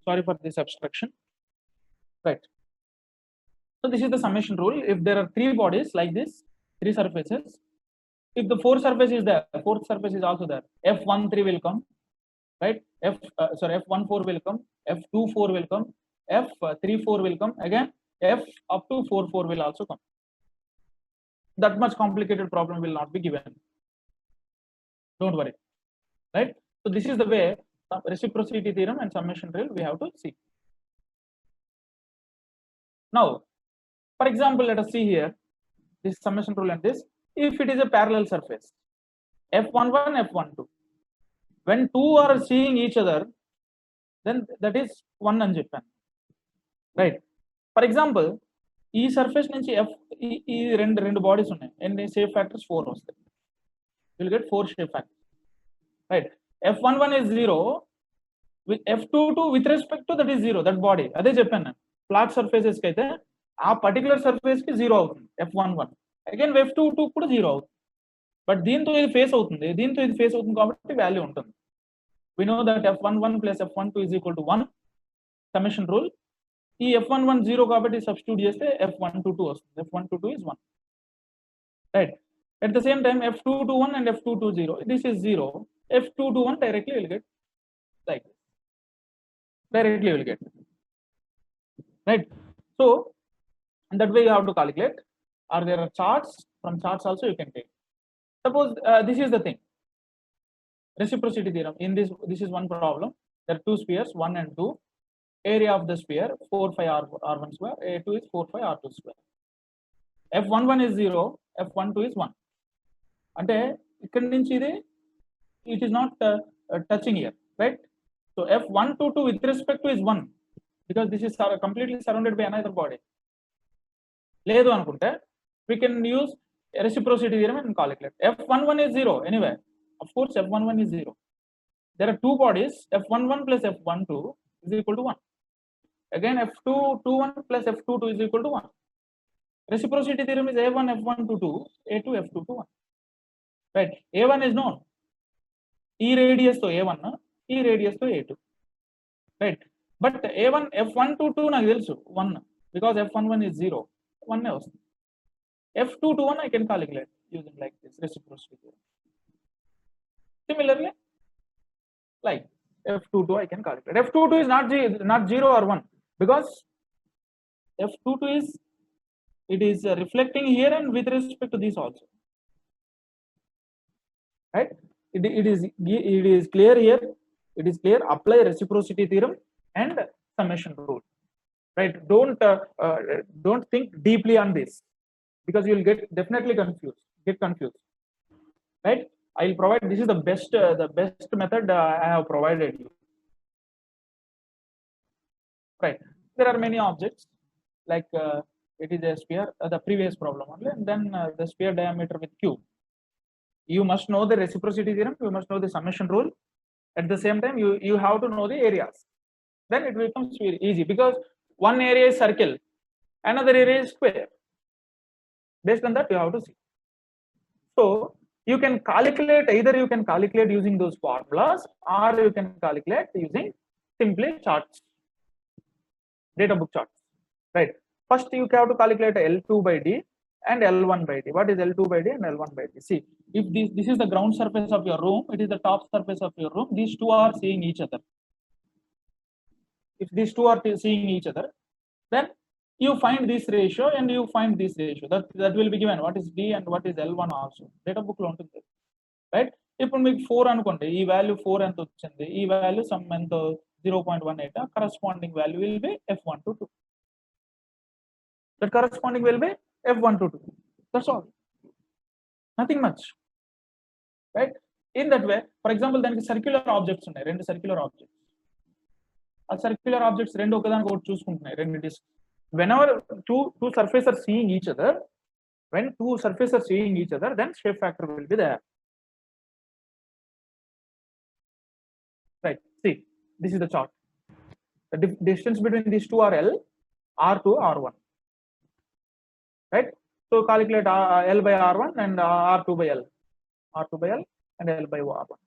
Sorry for this abstraction. Right. So this is the summation rule. If there are three bodies like this, three surfaces, if the fourth surface is there, fourth surface is also there, F13 will come, right? F14 will come, F24 will come, F34 will come, again F up to 44 will also come. That much complicated problem will not be given. Don't worry, right? So this is the way reciprocity theorem and summation rule we have to see. Now, for example, let us see here this summation rule and this. If it is a parallel surface, F11, F12, when two are seeing each other, then that is one and Japan, right? For example, ఈ surface నుంచి ఈ రెండు bodies ఉన్నాయి, ఎన్ని shape factors 4 వస్తాయి. Will get 4 shape factors, right? F11 is 0, with F22 with respect to that is 0, that body. అదే చెప్పాను నేను, ఫ్లాట్ సర్ఫేసెస్ కి అయితే ఆ పర్టికులర్ సర్ఫేస్ కి 0 అవుతుంది F11, అగైన్ F22 కూడా 0 అవుతుంది. బట్ దీంతో ఇది ఫేస్ అవుతుంది, దీంతో ఇది ఫేస్ అవుతుంది కాబట్టి వాల్యూ ఉంటుంది. We know that F11 plus F12 is equal to 1, summation rule. ఈ F11 0 కాబట్టి సబ్స్టిట్యూట్ చేస్తే F122 వస్తుంది. F122 is 1, right? At the same time F221 and F220, this is 0, F221 directly will get like this, directly will get, right? So that way you have to calculate, or there are charts, from charts also you can take. Suppose this is the thing, reciprocity theorem. In this is one problem. There are two spheres, 1 and 2. Area of the sphere 4 5 r1 square, A2 is 4 5 r2 square. F11 is 0, F12 is 1. అంటే ఇక్కడ నుంచి ఇది it is not touching here, right? So F122 with respect to is 1, because this is completely surrounded by another body. లేదు అనుకుంటే we can use reciprocity theorem and calculate. F11 is 0 anyway, of course F11 is 0. There are two bodies, F11 plus F12 is equal to 1. Again F221 plus F22 is equal to 1. Reciprocity theorem is A1 F122, A2 F221, right? A1 is known, E radius to A1, E radius to A2, right? But A1 F122 నాకు తెలుసు 1, because F11 is 0, 1 వస్తుంది. F221 I can calculate using like this reciprocity theorem. Similarly, like F22 I can calculate. F22 is not 0 or 1, because F22 is reflecting here and with respect to this also, right? It is clear here, it is clear. Apply reciprocity theorem and summation rule, right? Don't think deeply on this, because you will definitely get confused, right? I will provide, this is the best method I have provided you, right? There are many objects, like it is a sphere, the previous problem only, and then the sphere diameter with cube. You must know the reciprocity theorem, you must know the summation rule. At the same time you have to know the areas, then it becomes very easy, because one area is circle, another area is square. Based on that you have to see. So you can calculate, either you can calculate using those formulas, or you can calculate using simply charts, data book charts, right? First you have to calculate L2 by D and L1 by D. What is L2 by D and L1 by D? See, if this is the ground surface of your room, it is the top surface of your room, these two are seeing each other. If these two are seeing each other, then you find this ratio and you find this ratio, that will be given. What is D and what is L1 also data book lo ఉంటుంది, right? ఇప్పుడు మీకు 4 అనుకోండి, ఈ value 4 ఎంత వచ్చింది, ఈ value some ఎంత 0.18, corresponding value will be F122, that corresponding will be F122. That's all, nothing much, right? In that way, for example, దానికి circular objects ఉన్నాయి, రెండు circular objects. ఆ circular objects రెండు ఒకదానికి ఒకటి చూసుకుంటున్నాయి, రెండు disc. Whenever two surfaces are seeing each other, when two surfaces are seeing each other, then shape factor will be there, right? See, this is the chart. The distance between these two are L, R2, R1, right? So calculate L by R1 and R2 by L, R2 by L and L by R1.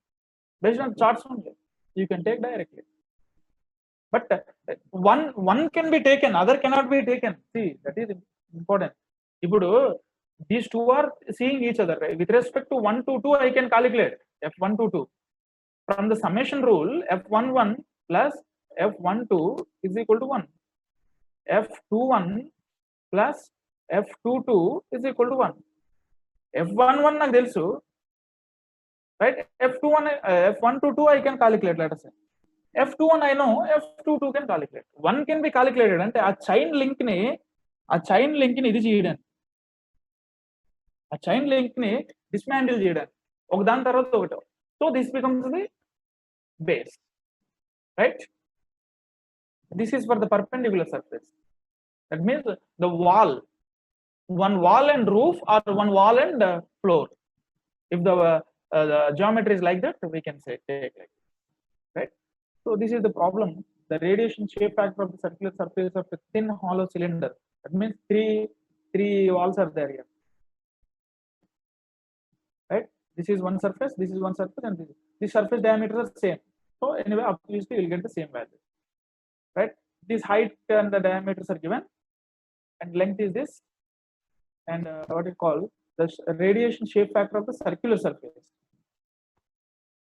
Based on charts only, you can take directly. but one can be taken, other cannot be taken. See, that is important. Ipudu these two are seeing each other, right? With respect to 1 to 2, I can calculate f1 to 2 from the summation rule. F11 plus f12 is equal to 1. F21 plus F22 is equal to 1. F11 నాకు తెలుసు, right? F21 F1 to 2 I can calculate, let us say. F21 I know, F22 can calculate. One can be calculated అంటే ఆ chain link ని ఇది చేయడానికి, ఆ chain link ని dismantle చేయడానికి, ఒక దాని తర్వాత ఒకటి. So this becomes the base, right? This is for the perpendicular surface. That means the wall, one wall and roof, or one wall and floor. If the geometry is like that, we can say take like this, right? So this is the problem. The radiation shape factor of the circular surface of a thin hollow cylinder. That means three walls are there here, right? This is one surface, this is one surface, and this surface diameters are same. So anyway, obviously you will get the same value, right? This height and the diameters are given, and length is this, and what you call the radiation shape factor of the circular surface.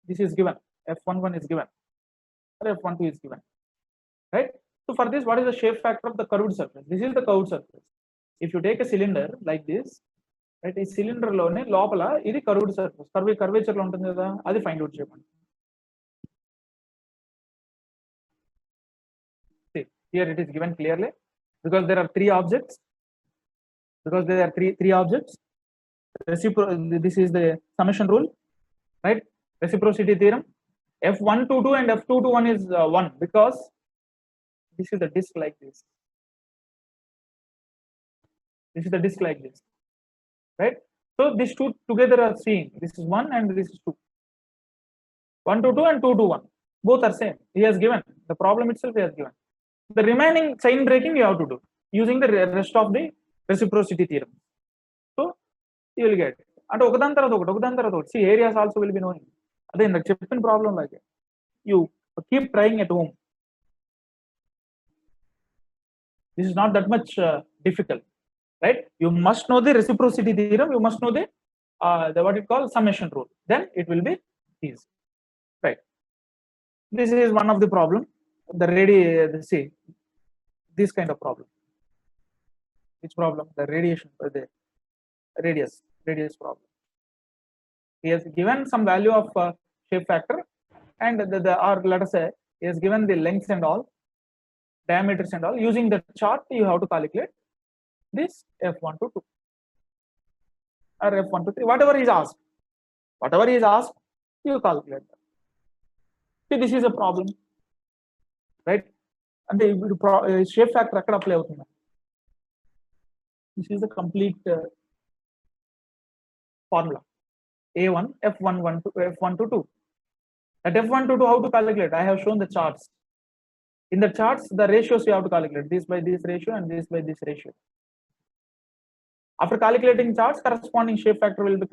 This is given. F11 is given, or F12 is given, right? So for this, what is the shape factor of the curved surface? This is the curved surface. If you take a cylinder like this, right? ఈ cylinder లోనే లోపల ఇది curved surface, curvature లో ఉంటుంది కదా, అది find out చేయమని. See, here it is given clearly, because there are three objects. This is the summation rule, right? Reciprocity theorem. F122 and F221 is 1, because this is the disc like this. This is the disc like this, right? So these two together are seeing, this is 1 and this is 2. 122 and 221, both are same. He has given the problem itself, he has given. The remaining chain breaking you have to do using the rest of the reciprocity theorem. So you will get, and ఒకదాని తర్వాత ఒకటి. See, areas also will be knowing. అదే నాకు చెప్పిన problem లాగే, you keep trying at home. This is not that much difficult, right? You must know the reciprocity theorem, you must know the what it called summation rule, then it will be easy, right? This is one of the problem. See, this kind of problem. Which problem? The radiation, the radius problem. He has given some value of shape factor, and or let us say he has given the lengths and all, diameters and all. Using the chart, you have to calculate this F1 to 2 or F1 to 3, whatever he is asked, you calculate that. See, this is a problem, right? And the shape factor akkada apply avutundi. This is the complete formula. A1 F1 to F1 to 2. At F1 to 2, how to calculate? I have shown the charts. In the charts, the ratios you have to calculate, this by this ratio and this by this ratio. After calculating charts, corresponding shape factor will be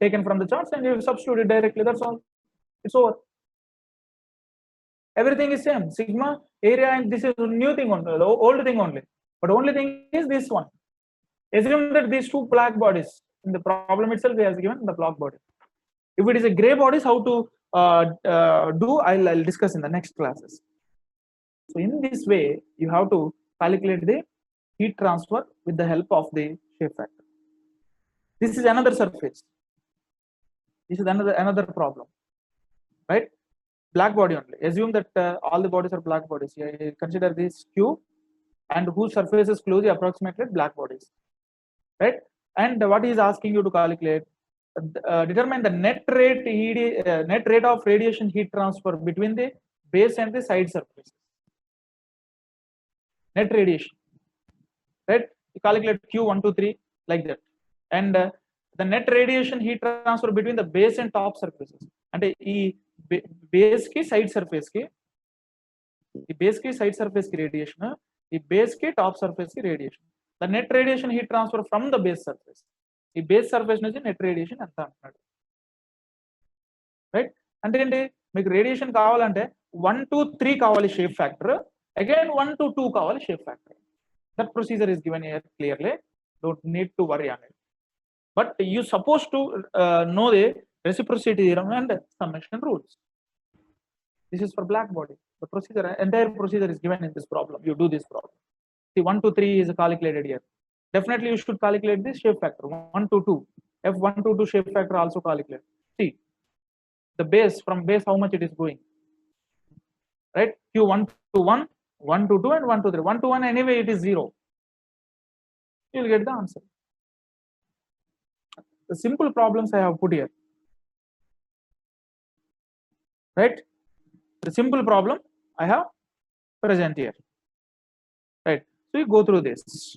taken from the charts, and you substitute it directly. That's all. It's over. Everything is same. Sigma, area, and this is a new thing only, the old thing only. But only thing is this one. Assume that these two black bodies, in the problem itself he has given the black body. If it is a gray bodies, how to do, I'll discuss in the next classes. So in this way, you have to calculate the heat transfer with the help of the shape factor. This is another surface. This is another problem, right? Black body only. Assume that all the bodies are black bodies. Consider this cube, and whose surface is closely approximated black bodies, right? And what he is asking you to calculate, determine the net rate of radiation heat transfer between the base and the side surfaces. Net radiation, right? You calculate Q1, 2, 3 like that, and the net radiation heat transfer between the base and top surfaces. And base ki side surface ki, side surface ki radiation, base ki top surface ki radiation. The net radiation heat transfer from the base surface. The base surface nunchi net radiation anta antadu, right? అంటే ఏంటి, మీకు radiation కావాలంటే 1 to 3 kavali shape factor, again 1 to 2 kavali shape factor. That procedure is given here clearly. Don't need to worry on it. But you supposed to know the reciprocity theorem and summation rules. This is for black body. The procedure, entire procedure is given in this problem. You do this problem. See, 1 to 3 is calculated here. Definitely you should calculate this shape factor, 1 to 2. F1 to 2 shape factor also calculate. See, the base, from base how much it is going, right? Q1 to 1, 1 to 2 and 1 to 3. 1 to 1 anyway it is 0. You will get the answer. The simple problems I have put here, right? The simple problem I have present here, right? So you go through this.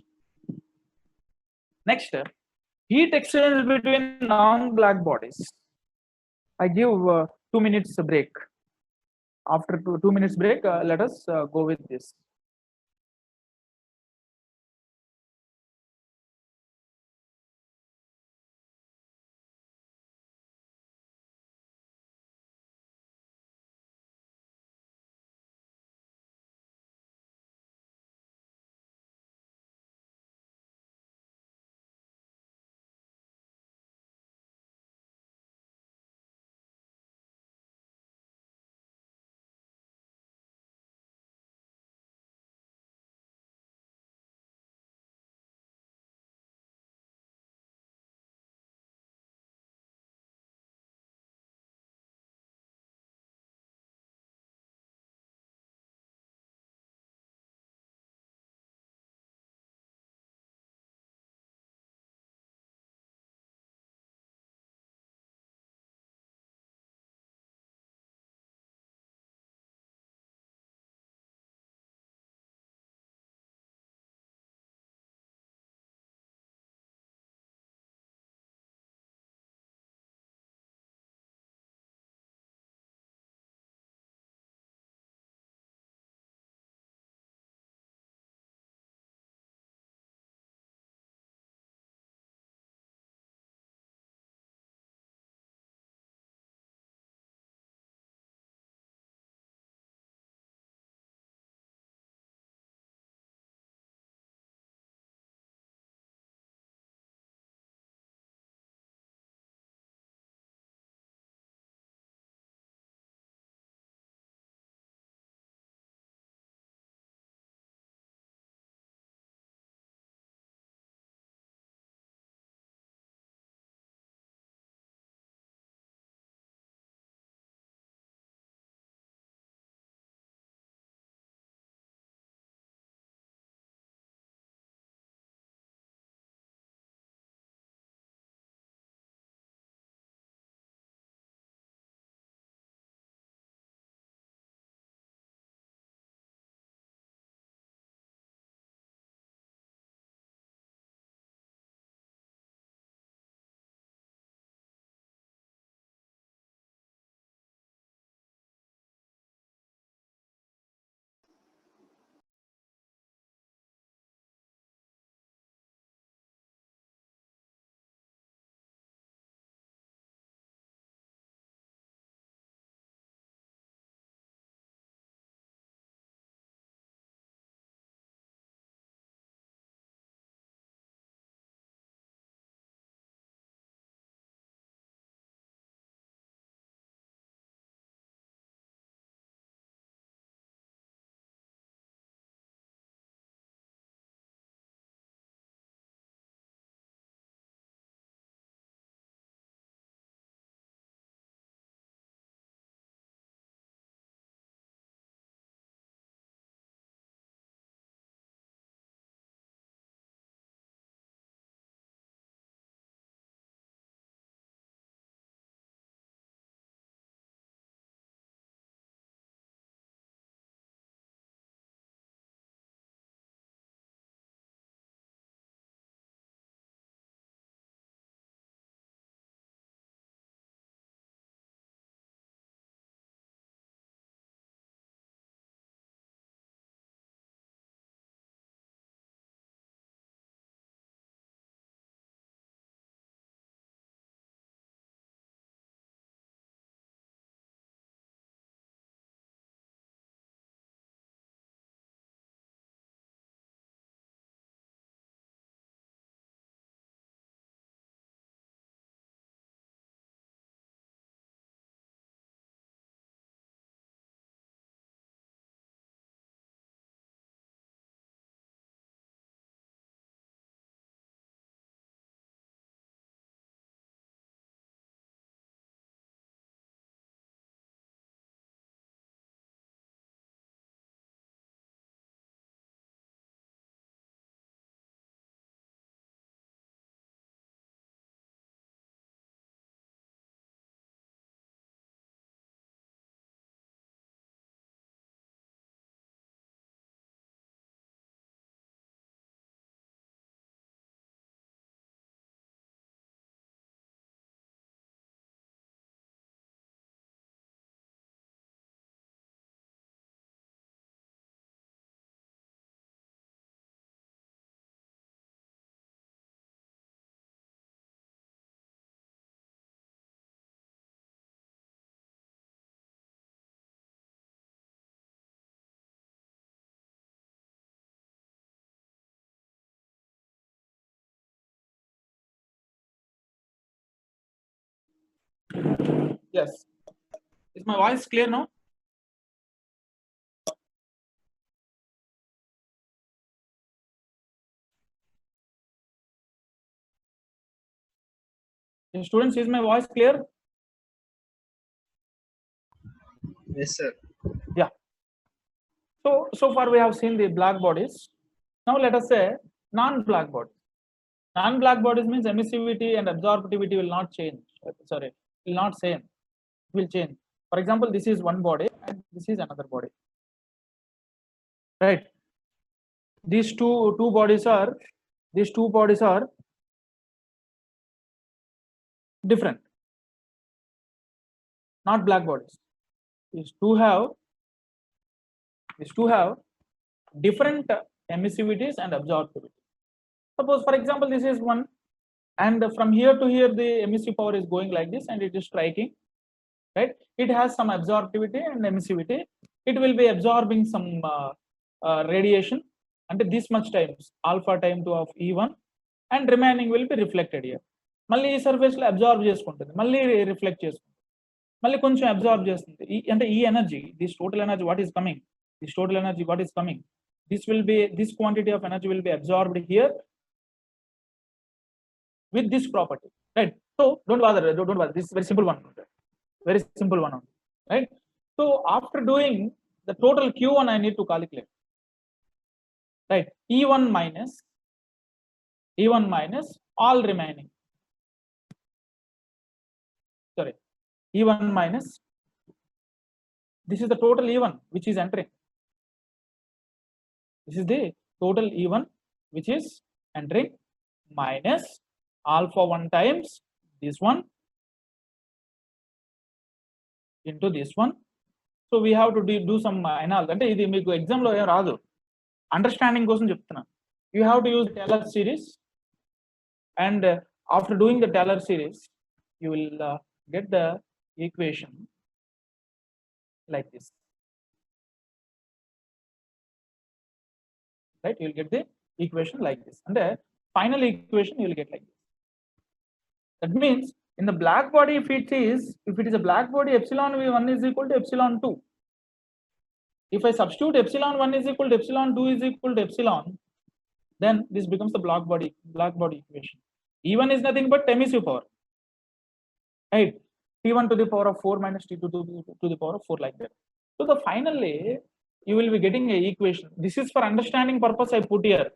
Next step, heat exchange between non-black bodies. I give 2 minutes break. After 2 minutes break, let us go with this. Yes. Is my voice clear now? Students, is my voice clear? Yes, sir. Yeah. So far we have seen the black bodies. Now let us say non-black bodies. Non-black bodies means emissivity and absorptivity will not change. Sorry, will not same. It will change. For example, this is one body and this is another body. Right. These two bodies are different, not black bodies. These two have different emissivities and absorptivity. Suppose, for example, this is one, and from here to here the emissive power is going like this, and it is striking, right? It has some absorptivity and emissivity. It will be absorbing some radiation under this much times alpha time to of E1, and remaining will be reflected here. మళ్ళీ ఈ surface లో absorb చేసుకుంటుంది, మళ్ళీ reflect చేసుకుంటుంది, మళ్ళీ కొంచెం absorb చేస్తుంది. అంటే ఈ energy, this total energy what is coming, this will be, this quantity of energy will be absorbed here with this property, right? So don't bother, this is very simple one, right? So after doing the total Q1, I need to calculate, right? E1 minus all remaining, sorry, E1 minus, this is the total E1 which is entering. This is the total E1 which is entering minus alpha 1 times this one into this one. So we have to do some analysis. అంటే ఇది మీకు exam లో ఏం రాదు, understanding కోసం చెప్తున్నాను. You have to use Taylor series, and after doing the Taylor series you will get the equation like this, right? You will get the equation like this, and the final equation you will get like this. That means in the black body, if it is a black body, epsilon v1 is equal to epsilon 2. If I substitute epsilon 1 is equal to epsilon 2 is equal to epsilon, then this becomes the black body equation. E1 is nothing but emissive power, right? T1 to the power of 4 minus T2 to the power of 4, like that. So the finally you will be getting a equation. This is for understanding purpose I put here.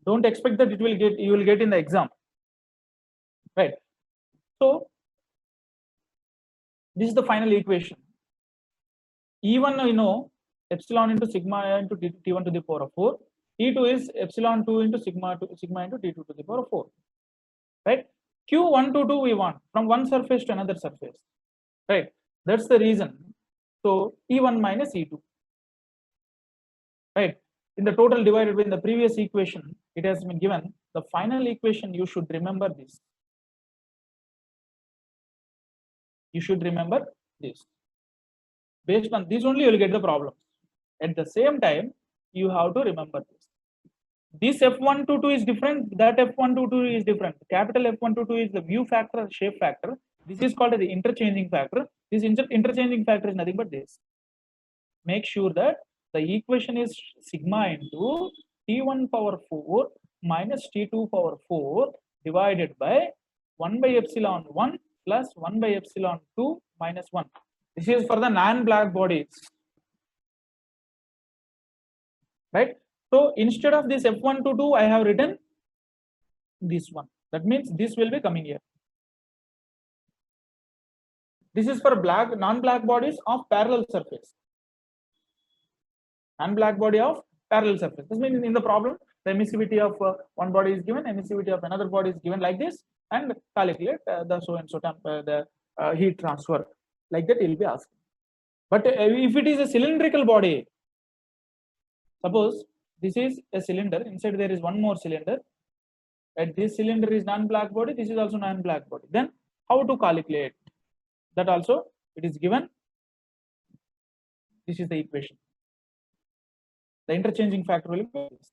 Don't expect that you will get in the exam, right? So this is the final equation. E1 you know, epsilon into sigma into T1 to the power of 4. T2 is epsilon 2 into sigma into T2 to the power of 4, right? Q1 to 2 we want from one surface to another surface, right? That's the reason. So E1 minus E2, right? In the total divided by the previous equation, it has been given. The final equation, you should remember this. You should remember this. Based on this only you will get the problem. At the same time, you have to remember this. This F122 is different, that F122 is different. Capital F122 is the view factor, shape factor. This is called the interchanging factor. This interchanging factor is nothing but this. Make sure that the equation is sigma into T1 power 4 minus T2 power 4 divided by 1 by epsilon 1 plus 1 by epsilon 2 minus 1. This is for the non-black bodies, right? So instead of this F122, I have written this one. That means this will be coming here. This is for non-black bodies of parallel surface. Non-black body of parallel surface. This means in the problem, the emissivity of one body is given, emissivity of another body is given like this, and calculate the so and so the heat transfer. Like that, it will be asked. But if it is a cylindrical body, suppose this is a cylinder, inside there is one more cylinder, right? This cylinder is non-black body, this is also non-black body. Then how to calculate that also it is given. This is the equation. The interchanging factor will be this,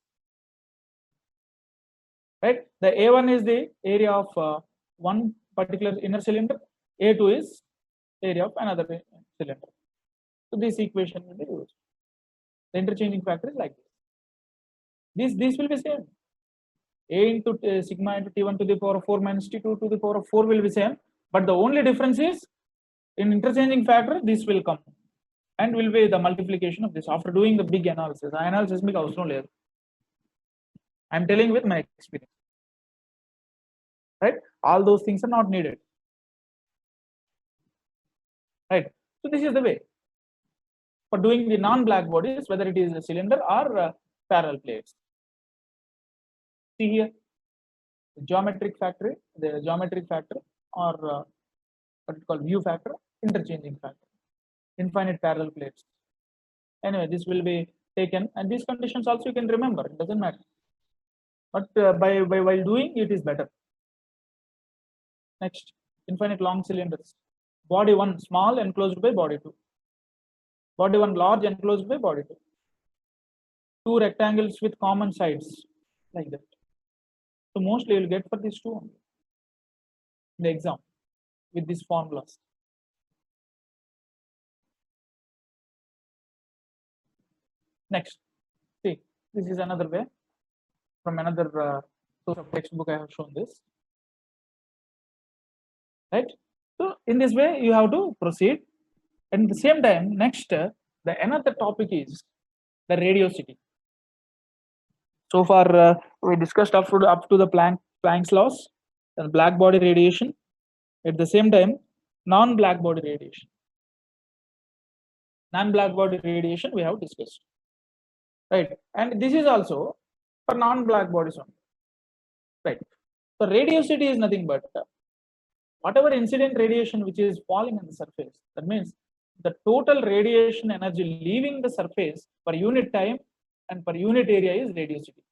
right? The A1 is the area of one particular inner cylinder, A2 is area of another cylinder. So this equation will be used. The interchanging factor is like this. This will be same. A into sigma into T1 to the power of 4 minus T2 to the power of 4 will be same. But the only difference is in interchanging factor, this will come and will be the multiplication of this after doing the big analysis. Analysis make avasram ledhu. I am telling with my experience. Right? All those things are not needed. Right? So this is the way for doing the non-black bodies, whether it is a cylinder or parallel plates. See here, the geometric factor or what is called view factor, interchanging factor, infinite parallel plates. Anyway, this will be taken, and these conditions also you can remember. It doesn't matter, but while doing it is better. Next, infinite long cylinders. Body 1 small enclosed by body 2. Body 1 large enclosed by body 2. Two rectangles with common sides, like that. So mostly you will get for these two only in the exam with these formulas. Next, see, this is another way from another source of textbook. I have shown this. Right? So in this way you have to proceed, and at the same time, next the another topic is the radiosity. So far we discussed up to the Planck's laws and black body radiation. At the same time, non-black body radiation. Non-black body radiation we have discussed. Right, and this is also for non-black bodies only. Right. So radiosity is nothing but whatever incident radiation which is falling on the surface. That means the total radiation energy leaving the surface per unit time and per unit area is radiosity.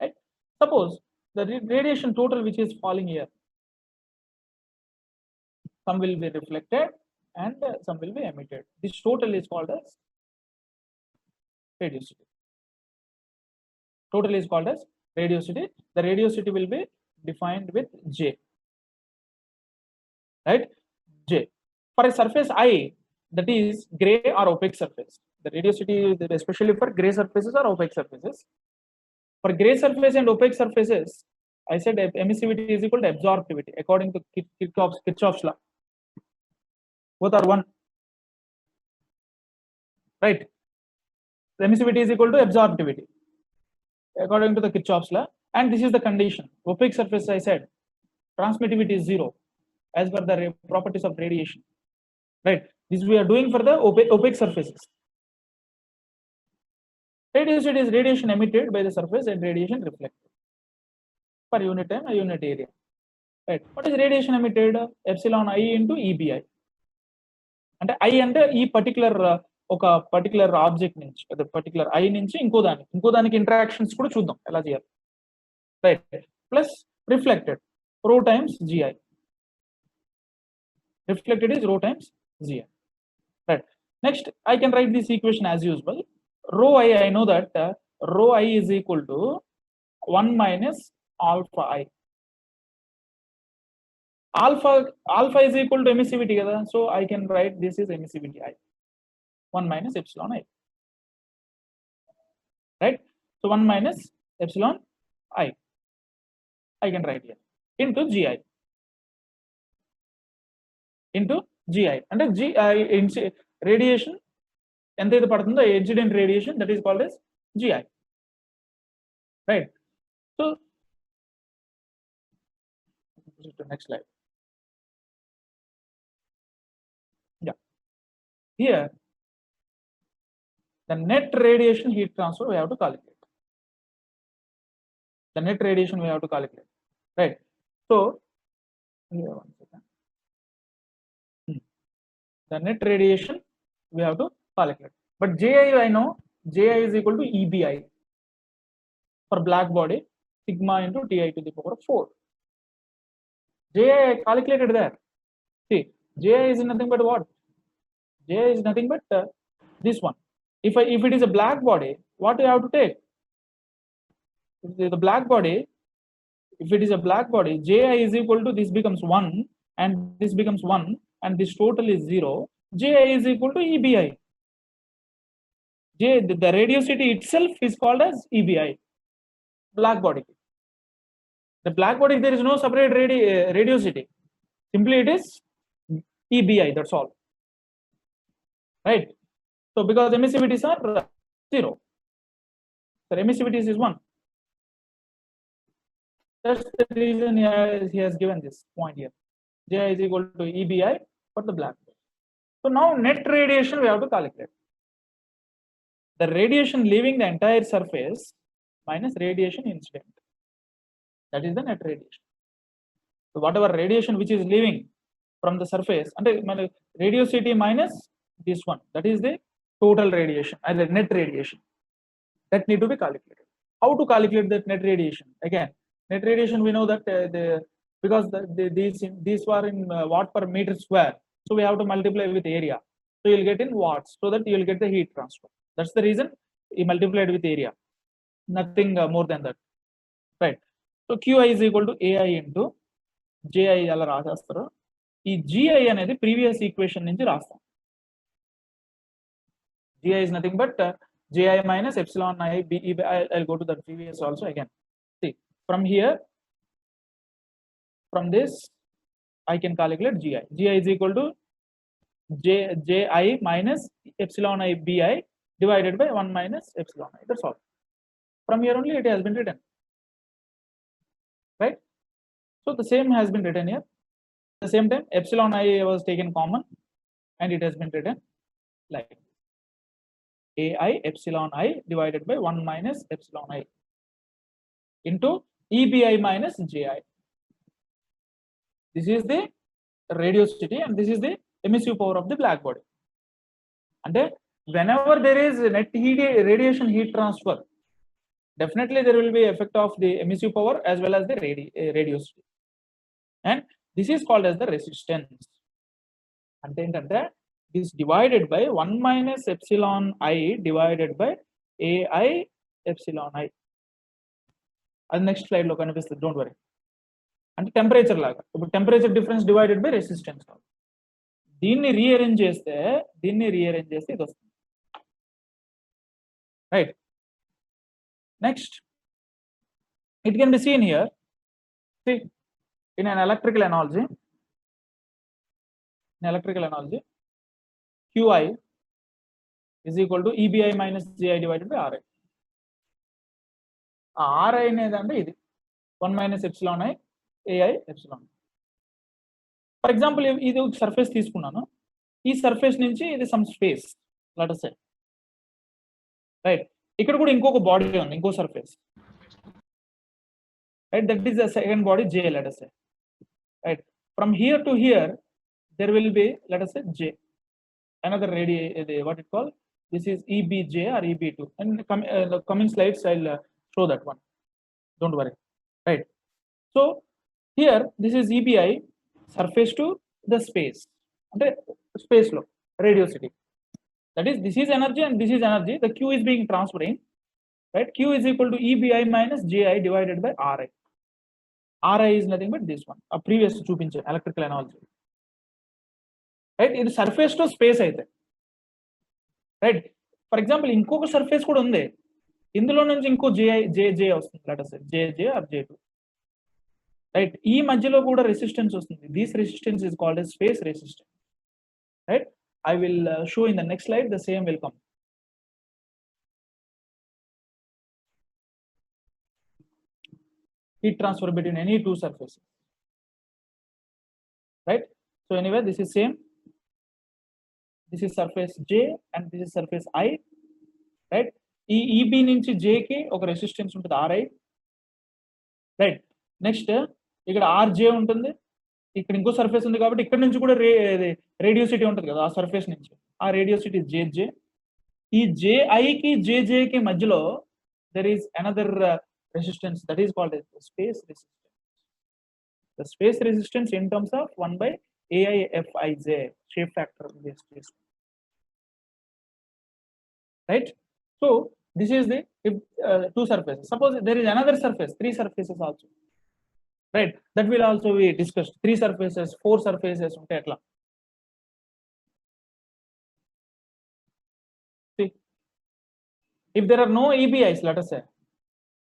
Right? Suppose the radiation total which is falling here, some will be reflected and some will be emitted. This total is called as radiosity. Total is called as radiosity. The radiosity will be defined with J. Right? J. For a surface I, that is gray or opaque surface. The radiosity is especially for gray surfaces or opaque surfaces. For gray surface and opaque surfaces, I said emissivity is equal to absorptivity according to Kirchhoff's law. Both are one. Right? The emissivity is equal to absorptivity according to the Kirchhoff's law, and this is the condition. Opaque surface, I said, transmittivity is 0 as per the properties of radiation. Right? This we are doing for the opaque surfaces. Radiosity is radiation emitted by the surface and radiation reflected per unit time, a unit area. Right? What is radiation emitted? Epsilon I into EBI. And I అంటే ఈ particular ఒక particular object నుంచి అదే particular I నుంచి ఇంకో దానికి interactions కూడా చూద్దాం ఎలా చేయాలి. Right, plus reflected rho times gi. Reflected is rho times gi. Right. Next, I can write this equation as usual. Rho I know that rho I is equal to 1 minus alpha I. Alpha is equal to emissivity, so I can write this is emissivity I. 1 minus epsilon I. Right? So 1 minus epsilon I can write here into gi. Into gi. And gi radiation, and the incident radiation, that is called as gi. Right? So next slide. Yeah. Here, the net radiation heat transfer we have to calculate. The net radiation we have to calculate. Right? So here, one second. The net radiation we have to calculate. But Ji, I know Ji is equal to EBI for black body, sigma into Ti to the power of 4. Ji I calculated there. See, Ji is nothing but what? Ji is nothing but this one. If it is a black body, what do you have to take? The black body, if it is a black body, ji is equal to this becomes 1 and this becomes 1 and this total is 0. Ji is equal to EBI. The radiosity itself is called as EBI. Black body. The black body, there is no separate radiosity. Simply it is EBI, that's all. Right? So because emissivities are 0. The emissivities is 1. That's the reason he has given this point here. Ji is equal to EBI for the black body. So now net radiation we have to calculate. The radiation leaving the entire surface minus radiation incident. That is the net radiation. So whatever radiation which is leaving from the surface, and radiosity minus this one, that is the total radiation and the net radiation. That need to be calculated. How to calculate that net radiation? Again, net radiation we know that because these were in watt per meter square, so we have to multiply with area. So you'll get in watts, so that you will get the heat transfer. That's the reason you multiplied with area. Nothing more than that. Right. So QI is equal to AI into JI అలా రాసేస్తారు. ఈ GI అనేది previous equation నుంచి రాస్తాం. GI is nothing but JI minus epsilon I B. I'll go to the previous also again. See, from here, from this, I can calculate GI. GI is equal to JI minus epsilon I BI divided by 1 minus epsilon I. That's all. From here only it has been written. Right? So the same has been written here. At the same time, epsilon I was taken common and it has been written like AI epsilon I divided by 1 minus epsilon I into EBI minus JI. This is the radiosity and this is the emissive power of the black body. And whenever there is net radiation heat transfer, definitely there will be effect of the emissive power as well as the radiosity. And this is called as the resistance. And then is divided by 1 minus epsilon I divided by AI epsilon I. And next slide lo kanipistundi, don't worry. And temperature laga, temperature difference divided by resistance. దీన్ని rearrange చేస్తే ఇది వస్తుంది. Right. Next, it can be seen here. See, in an electrical analogy, QI is equal to EBI minus GI divided by RI. RI అనేది ఇది 1 minus epsilon I AI epsilon. For example, ఇది ఒక surface తీసుకున్నాను. ఈ surface నుంచి ఇది some space, let us say. Right, ఇక్కడ కూడా ఇంకొక బాడీ ఉంది, ఇంకో surface. Right, that is the second body J, let us say. Right, from here to here there will be, let us say, J, another what it called, this is EBJ or EB2, and the coming slides I'll show that one, don't worry. Right, so here this is EBI surface to the space, and space lo radiosity, that is this is energy and this is energy, the Q is being transferring. Right, Q is equal to EBI minus JI divided by RI. RI is nothing but this one, a previous చూపించే electrical analogy. Right, ఇది surface to space అయితే. Right, for example ఇంకొక surface కూడా ఉంది, ఇందులో నుంచి ఇంకో JJ వస్తుంది, let us say JJ or J2. Right, ఈ మధ్యలో కూడా రెసిస్టెన్స్ వస్తుంది. This resistance is called as space resistance. Right, I will show in the next slide, the same will come. Heat transfer between any two surfaces. Right, so anyway, this is same. This is surface J and this is surface I. Right, ఈ EB నుంచి J కి ఒక resistance ఉంటుంది RI. Right, next ఇక్కడ RJ ఉంటుంది, ఇక్కడ ఇంకో surface ఉంది కాబట్టి ఇక్కడ నుంచి కూడా రేడియోసిటీ ఉంటుంది కదా ఆ సర్ఫేస్ నుంచి, ఆ రేడియోసిటీ JJ. ఈ JI కి JJ కి మధ్యలో there is another resistance, that is called as the space resistance. The space resistance in terms of 1 by AIFIJ, shape factor of this case. Right, so this is the two surfaces. Suppose there is another surface, 3 surfaces also. right? That will also be discussed. 3 surfaces, 4 surfaces ఉంటే ఎట్లా? See, if there are no EBIs, let us say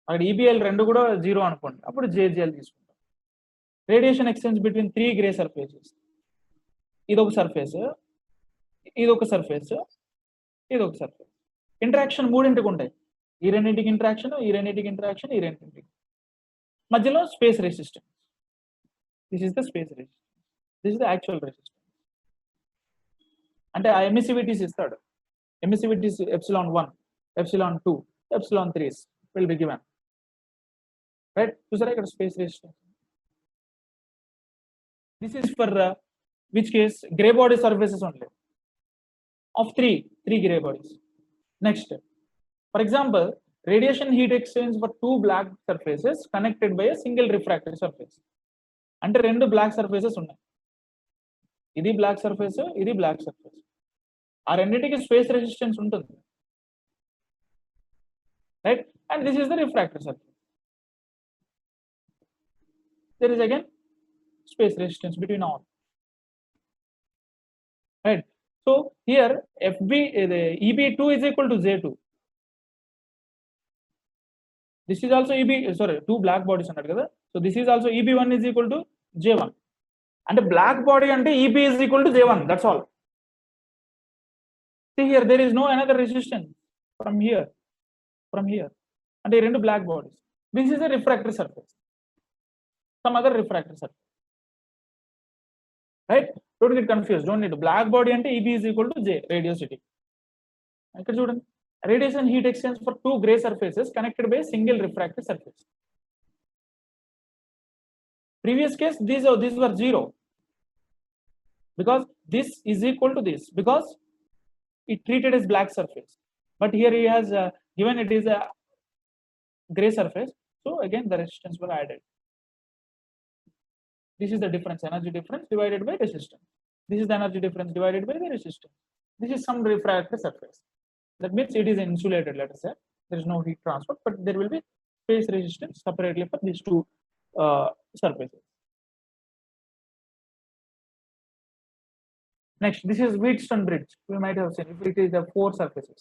అక్కడ EBIL రెండు కూడా 0 అనుకోండి, అప్పుడు JGL తీసుకుంటాం. Radiation exchange between 3 grey surfaces, ఇదొక surface, ఇదొక సర్ఫేస్, ఇదొక సర్ఫేస్. ఇంటరాక్షన్ మూడింటికి ఉంటాయి. ఈ రెండింటికి ఇంటరాక్షన్, ఈ రెండింటికి ఇంటరాక్షన్, ఈ రెండింటికి మధ్యలో space resistance. This is the space resistance, this is the actual resistance. అంటే ఆ ఎమిసివిటీస్ ఇస్తాడు. ఎమిసివిటీస్ ε1, ε2, ε3 will be given, right? చూసారా ఇక్కడ space resistance. This is for which case gray body surfaces only of three gray bodies. Next, for example, radiation heat exchange for 2 black surfaces connected by a single refractory surface. అంటే రెండు black surfaces ఉన్నాయి, ఇది black surface, ఇది black surface. ఆ రెండింటికి space resistance ఉంటుంది, right? And this is the refractory surface. There is again space resistance between all, right? So here the EB2 is equal to J2. This is also sorry, 2 black bodies అన్నాడు కదా. So this is also EB1 is equal to J1. అంటే black body అంటే EB is equal to J1, that's all. See here, there is no another resistance from here, అంటే ఈ రెండు black bodies. This is a refractory surface, some other refractory surface, right? Don't get confused, don't need black body అంటే EB is equal to J, radiosity. ఇక్కడ చూడండి, radiation heat exchange for 2 gray surfaces connected by a single refractory surface. Previous case, these were 0 because this is equal to this, because it treated as black surface, but here he has given it is a gray surface, so again the resistance were added. This is the difference, energy difference divided by resistance. This is the energy difference divided by the resistance. This is some refractory surface, that means it is insulated, let us say there is no heat transfer, but there will be space resistance separately for these 2 surfaces. Next, this is Wheatstone bridge. We might have seen if it is the 4 surfaces,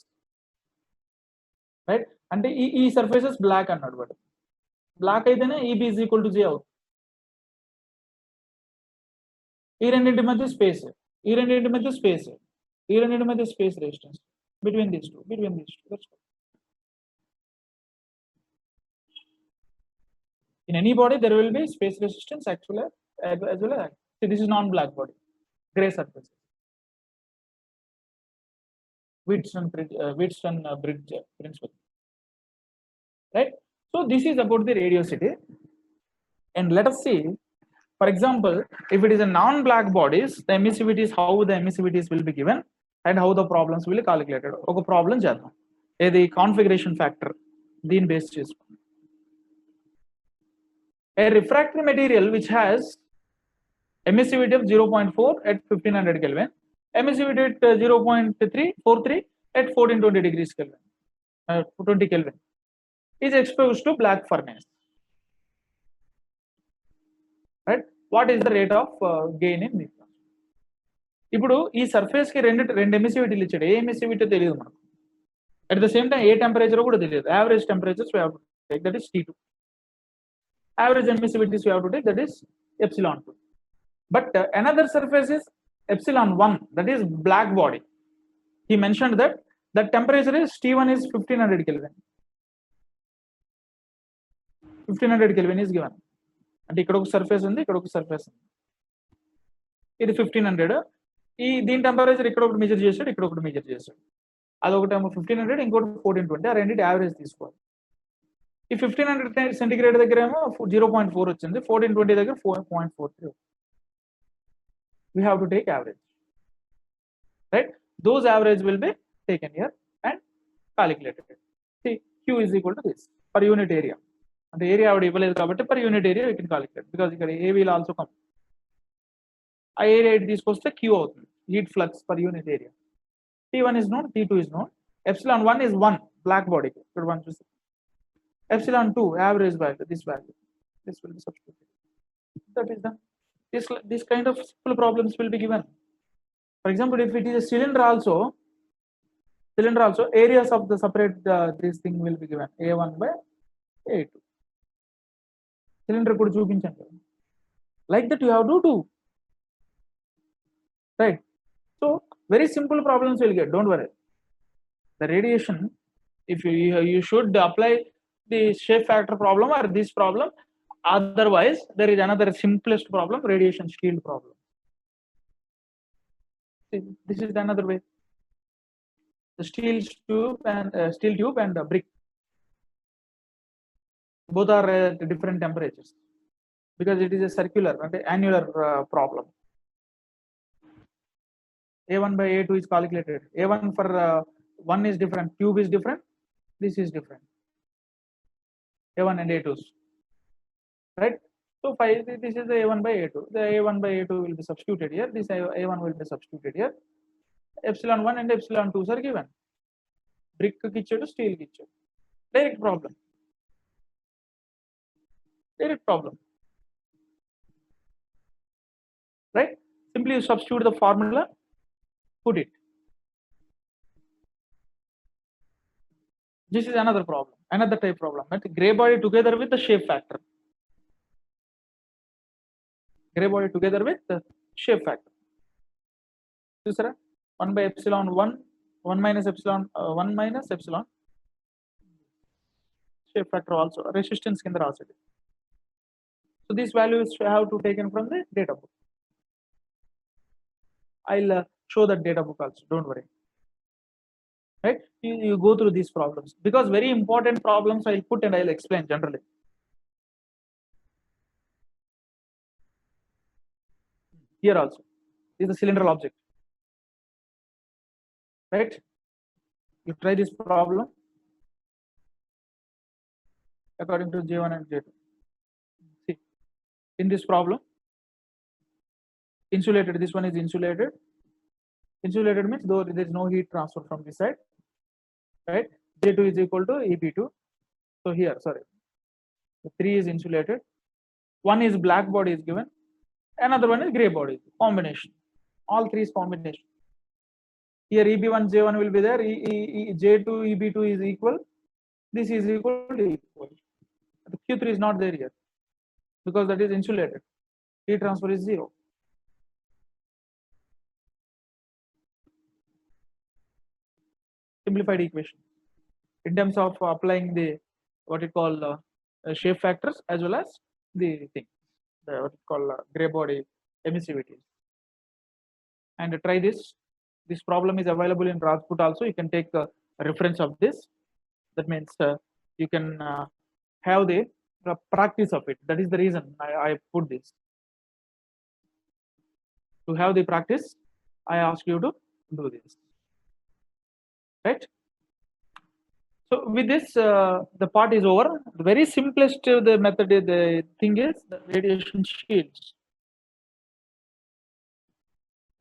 right? And ఈ surfaces black అన్నాడు, but black అయితేనే EB is equal to J అవుతుంది. ఈ రెండింటి మధ్య space, ఈ రెండింటి మధ్య స్పేస్, ఈ రెండింటి మధ్య space resistance between these two. That's good. In any body there will be space resistance actually as well as. See, this is non-black body, gray surface. Wheatstone bridge principle, right? So this is about the radiosity, and let us see, for example, if it is a non-black bodies, the emissivities, how the emissivities will be given and how the problems will be calculated. ఒక problem చేద్దాం, ఇది configuration factor, దీని base చేసుకోండి. A refractory material which has emissivity of 0.4 at 1500 Kelvin, emissivity at 0.343 at 1420 degrees Kelvin, 20 Kelvin, is exposed to black furnace, right? What is the rate of gain in this? ఇప్పుడు ఈ surface కి రెండు ఎమిసివిటీలు ఇచ్చాడు, ఏ emissivity తెలియదు మనకు. At the same time A temperature కూడా తెలియదు. Average temperatures we have to take, that is T2. Average emissivity we have to take, that is ε2. But another surface is ε1, that is black body. He mentioned that the temperature is T1 is 1500 Kelvin. 1500 Kelvin is given. అంటే ఇక్కడ ఒక surface ఉంది, ఇక్కడ ఒక surface ఉంది, ఇది 1500. దీని temperature ఇక్కడ ఒకటి మెజర్ చేశాడు, ఇక్కడ ఒకటి మెజర్ చేశాడు. అదొకటేమో 1500, ఇంకోటి 1420. ఆ రెండింటి యావరేజ్ తీసుకోవాలి. ఈ 1500 సెంటిగ్రేడ్ దగ్గర ఏమో 0.4 వచ్చింది, 1420 దగ్గర 4.43. We have to take average, right? Those average will be taken here and calculated. See, Q is equal to this per unit area. అంటే ఏరియా ఆవిడ ఇవ్వలేదు కాబట్టి per unit area we can calculate, because ఇక్కడ A will also come. ఆ area ఇటు తీసుకొస్తే Q అవుతుంది, heat flux per unit area. T1 is known, T2 is known. ε1 is 1 black body. Good one to see. ε2 average value, this will be substituted. That is the this kind of simple problems will be given. For example, if it is a cylinder also, areas of the separate this thing will be given A1 by A2. Cylinder could చూపించండి. Like that you have to do. Right? So very simple problems will get, don't worry. The radiation, if you should apply the shape factor problem or this problem, otherwise there is another simplest problem, radiation shield problem. This is another way. The steel tube and the brick, both are at different temperatures because it is a circular and annular problem. A1 by A2 is calculated. A1 for 1 is different, tube is different, this is different. A1 and A2s, right? So this is the A1 by A2. The A1 by A2 will be substituted here. This A1 will be substituted here. Epsilon 1 and epsilon 2 are given. Brick kitchen to steel kitchen. Direct problem. Direct problem. Right? Simply you substitute the formula, put it. This is another problem, another type problem. Right? Gray body together with the shape factor. Gray body together with the shape factor. So, sir, 1 by epsilon 1, 1 minus epsilon, 1 minus epsilon. Shape factor also, resistance in the also. So these values have to taken from the data book. I'll show that data book also, don't worry. Right? You go through these problems because very important problems I'll put and I'll explain generally. Here also is the cylindrical object. Right? You try this problem according to J1 and J2. See, in this problem, insulated, this one is insulated. Insulated means though there is no heat transfer from this side, right? J2 is equal to EB2. So here, sorry, the 3 is insulated. One is black body is given. Another one is gray body, combination. All three is combination. Here EB1, J1 will be there. J2, EB2 is equal. This is equal to equal. The Q3 is not there yet because that is insulated. Heat transfer is 0. Simplified equation in terms of applying the what you call shape factors as well as the thing, what you call gray body emissivity. And try this. This problem is available in Rajput also. You can take a reference of this. That means you can have the practice of it. That is the reason I put this. To have the practice, I ask you to do this. Right? So with this, the part is over. The very simplest the method, the thing is the radiation shields.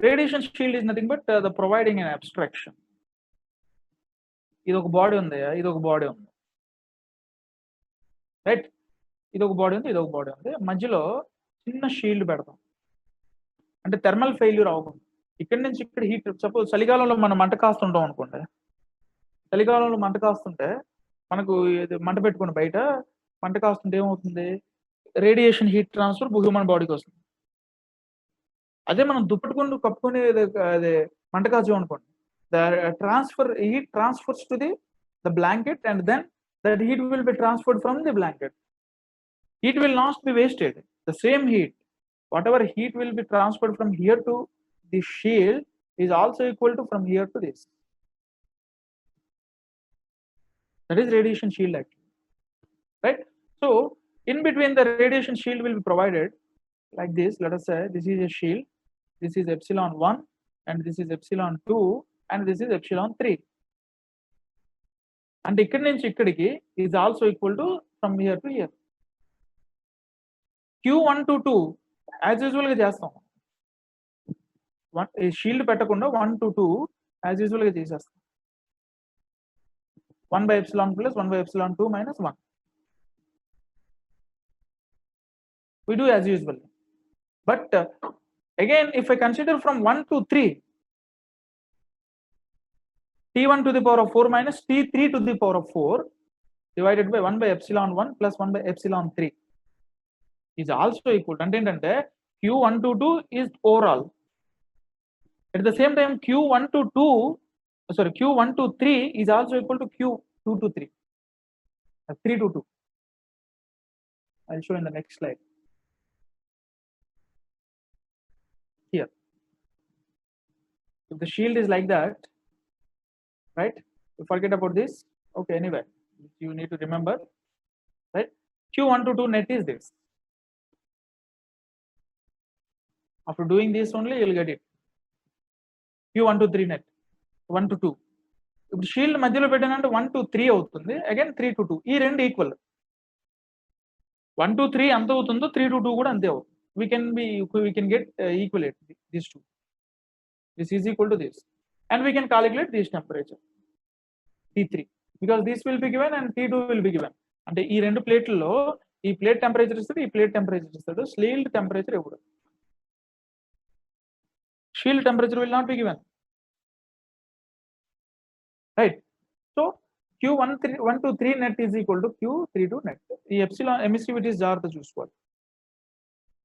Radiation shield is nothing but the providing an abstraction. Idoka body undi, idoka body undi. Right? Idoka body undi, idoka body undi. Majilo chinna shield పెడతాం. అంటే thermal failure అవ్వకుండా. ఇక్కడ నుంచి ఇక్కడ heat suppose చలికాలంలో మనం మంట కాస్తుంటాం అనుకోండి. చలికాలంలో మంట కాస్తుంటే మనకు మంట పెట్టుకుని బయట మంట కాస్తుంటే ఏమవుతుంది, రేడియేషన్ హీట్ ట్రాన్స్ఫర్ హ్యూమన్ బాడీకి వస్తుంది. అదే మనం దుప్పట్టుకొని కప్పుకొని అదే మంట కాచు అనుకోండి, the transfer heat transfers to the blanket and then that heat will be transferred from the blanket. Heat will not be wasted. The same heat, whatever heat will be transferred from here to the shield is also equal to from here to this. That is radiation shield actually, right? So in between the radiation shield will be provided like this. Let us say this is a shield, this is epsilon 1 and this is epsilon 2 and this is epsilon 3. And ikkadi nunchi ikkadiki is also equal to from here to here. Q1 to 2 as usual గా చేస్తాం. Shield పెట్టకుండా 1 to 2 as usual గా చేసేస్తాం. 1 by epsilon plus 1 by epsilon 2 minus 1. We do as usual. But again, if I consider from 1 to 3, T1 to the power of 4 minus T3 to the power of 4 divided by 1 by epsilon 1 plus 1 by epsilon 3 is also equal to Q122 is overall. At the same time, Q123 is also equal to Q223. 3 to 2. I'll show in the next slide. Here. If the shield is like that, right? You forget about this. Okay, anyway, you need to remember, right? Q122 net is this. After doing this only, you'll get it. Q123 net, 1 to 2. ఇప్పుడు shield మధ్యలో పెట్టానంటే 1 to 3 అవుతుంది, again 3 to 2. ఈ రెండు equal. 1 to 3 ఎంత అవుతుందో 3 to 2 కూడా అంతే అవుతుంది. We can get equalate these two. This is equal to this, and we can calculate this temperature T3 because this will be given and T2 will be given. అంటే ఈ రెండు ప్లేట్లలో ఈ plate temperature ఇస్తాడు, ఈ plate temperature ఇస్తాడు. Shield temperature ఇవ్వడు. Shield temperature will not be given, right? So Q123 net is equal to Q32 net. ఈ epsilon ఎమిసివిటీస్ జాగ్రత్త చూసుకోవాలి.